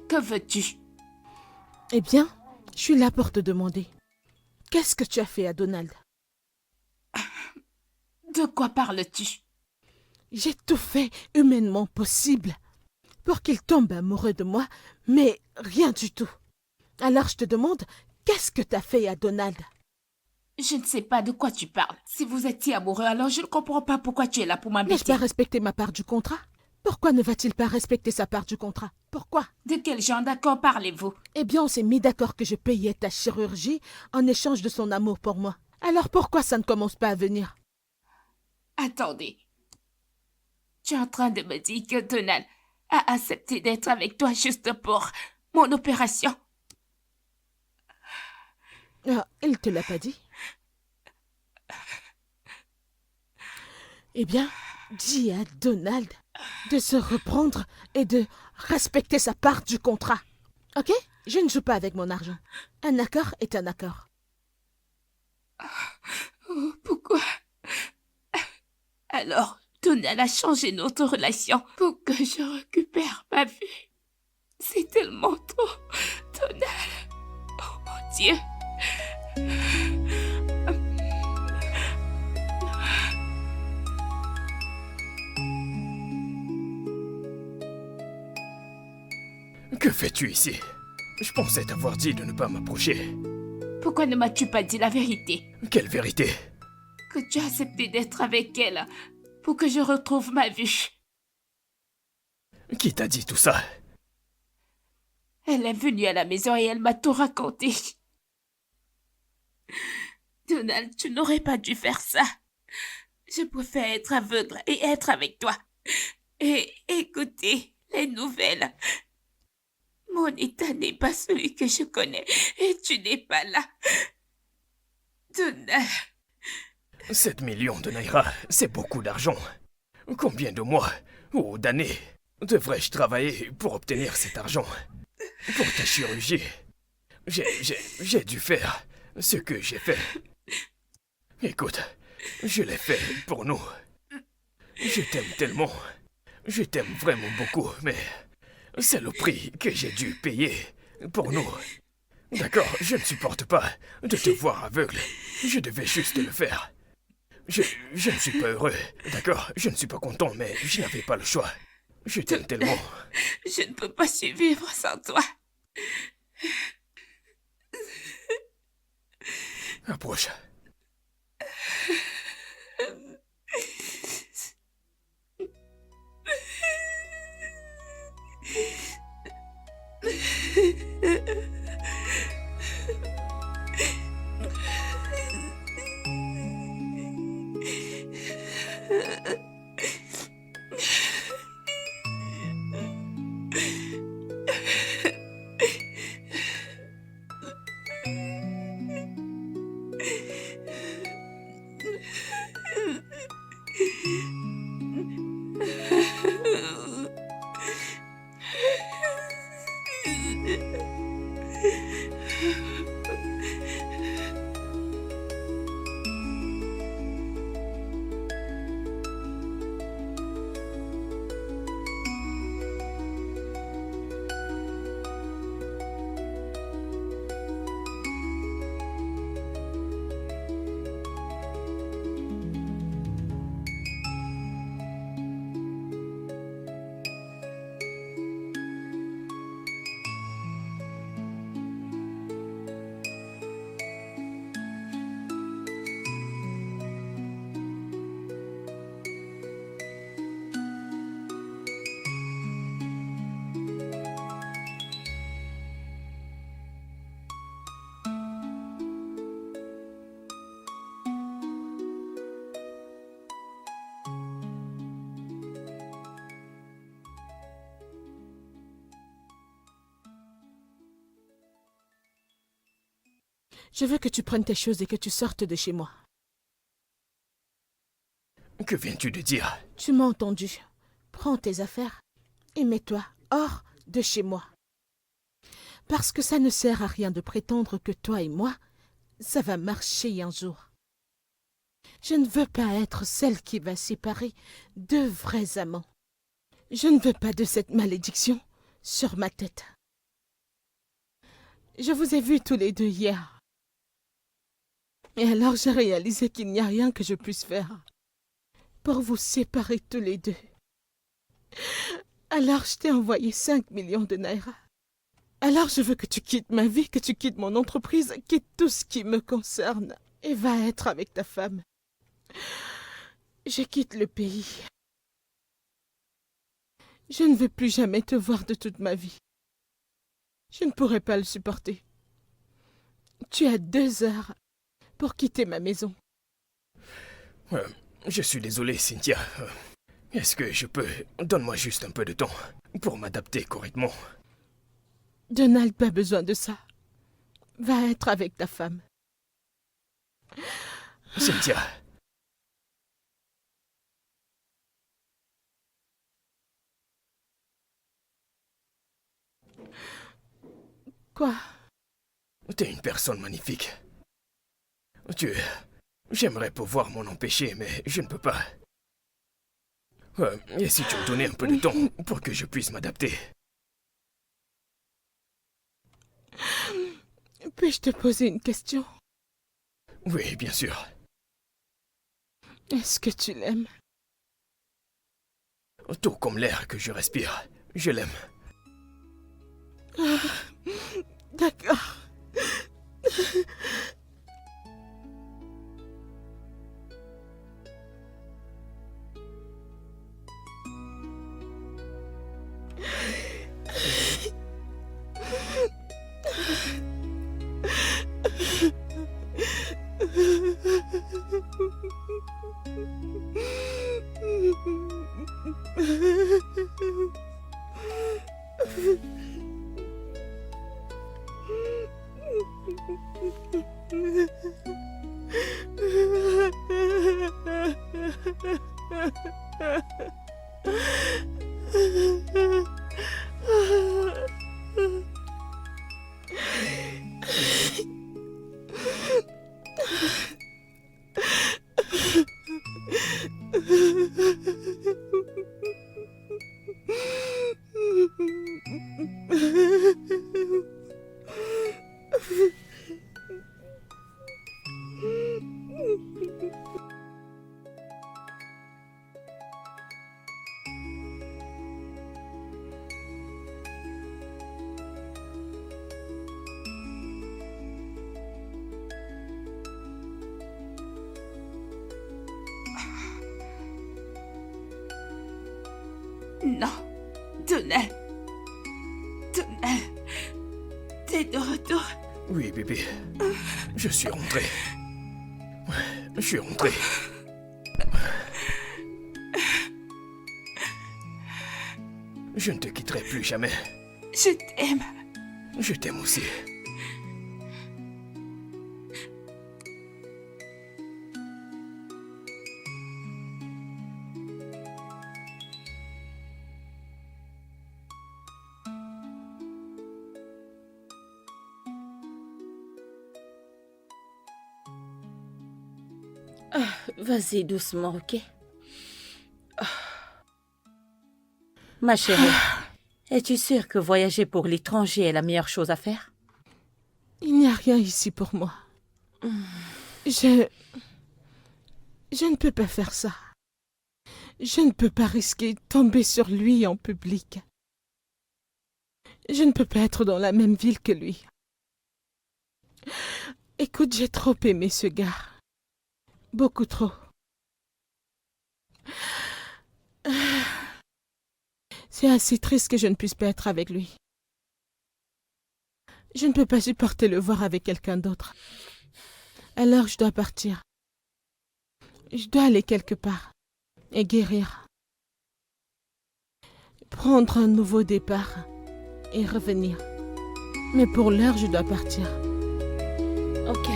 Que veux-tu? Eh bien, je suis là pour te demander. Qu'est-ce que tu as fait à Donald? De quoi parles-tu? J'ai tout fait humainement possible pour qu'il tombe amoureux de moi, mais rien du tout. Alors je te demande, qu'est-ce que t'as fait à Donald? Je ne sais pas de quoi tu parles. Si vous étiez amoureux, alors je ne comprends pas pourquoi tu es là pour N'ai-je m'embêter. pas respecté ma part du contrat? Pourquoi ne va-t-il pas respecter sa part du contrat? Pourquoi? De quel genre d'accord parlez-vous? Eh bien, on s'est mis d'accord que je payais ta chirurgie en échange de son amour pour moi. Alors pourquoi ça ne commence pas à venir? Attendez. Tu es en train de me dire que Donald a accepté d'être avec toi juste pour mon opération? Ah, il te l'a pas dit? Eh bien, dis à Donald de se reprendre et de respecter sa part du contrat. Ok? Je ne joue pas avec mon argent. Un accord est un accord. Alors, Donald a changé notre relation pour que je récupère ma vue. C'est tellement trop, Donald. Oh mon Dieu. Que fais-tu ici? Je pensais t'avoir dit de ne pas m'approcher. Pourquoi ne m'as-tu pas dit la vérité? Quelle vérité? Que tu as accepté d'être avec elle pour que je retrouve ma vue. Qui t'a dit tout ça? Elle est venue à la maison et elle m'a tout raconté. Donald, tu n'aurais pas dû faire ça. Je préfère être aveugle et être avec toi. Et écouter les nouvelles. Mon état n'est pas celui que je connais et tu n'es pas là. Donald. 7 millions de Naira, c'est beaucoup d'argent. Combien de mois ou d'années devrais-je travailler pour obtenir cet argent? Pour ta chirurgie, j'ai dû faire ce que j'ai fait. Écoute, je l'ai fait pour nous. Je t'aime tellement. Je t'aime vraiment beaucoup, mais c'est le prix que j'ai dû payer pour nous. D'accord, je ne supporte pas de te voir aveugle. Je devais juste le faire. Je ne suis pas heureux, d'accord? Je ne suis pas content, mais je n'avais pas le choix. Je t'aime tellement. Je ne peux pas survivre sans toi. Approche. Je veux que tu prennes tes choses et que tu sortes de chez moi. Que viens-tu de dire? Tu m'as entendu. Prends tes affaires et mets-toi hors de chez moi. Parce que ça ne sert à rien de prétendre que toi et moi, ça va marcher un jour. Je ne veux pas être celle qui va séparer deux vrais amants. Je ne veux pas de cette malédiction sur ma tête. Je vous ai vus tous les deux hier. Et alors j'ai réalisé qu'il n'y a rien que je puisse faire pour vous séparer tous les deux. Alors je t'ai envoyé 5 millions de Naira. Alors je veux que tu quittes ma vie, que tu quittes mon entreprise, quitte tout ce qui me concerne et va être avec ta femme. Je quitte le pays. Je ne veux plus jamais te voir de toute ma vie. Je ne pourrai pas le supporter. Tu as 2 heures pour quitter ma maison. Je suis désolé, Cynthia. Est-ce que je peux... Donne-moi juste un peu de temps pour m'adapter correctement. Donald, pas besoin de ça. Va être avec ta femme. Cynthia. Quoi? T'es une personne magnifique. J'aimerais pouvoir m'en empêcher, mais je ne peux pas. Et si tu me donnais un peu de temps pour que je puisse m'adapter? Puis-je te poser une question? Oui, bien sûr. Est-ce que tu l'aimes? Tout comme l'air que je respire, je l'aime. D'accord. Non, Donald. Donald. T'es de retour. Oui, bébé. Je suis rentré. Je suis rentré. Je ne te quitterai plus jamais. Je t'aime. Je t'aime aussi. Vas-y doucement, ok? Ma chérie, es-tu sûre que voyager pour l'étranger est la meilleure chose à faire? Il n'y a rien ici pour moi. Je ne peux pas faire ça. Je ne peux pas risquer de tomber sur lui en public. Je ne peux pas être dans la même ville que lui. Écoute, j'ai trop aimé ce gars. Beaucoup trop. C'est assez triste que je ne puisse pas être avec lui. Je ne peux pas supporter le voir avec quelqu'un d'autre. Alors je dois partir. Je dois aller quelque part et guérir. Prendre un nouveau départ et revenir. Mais pour l'heure, je dois partir. Ok.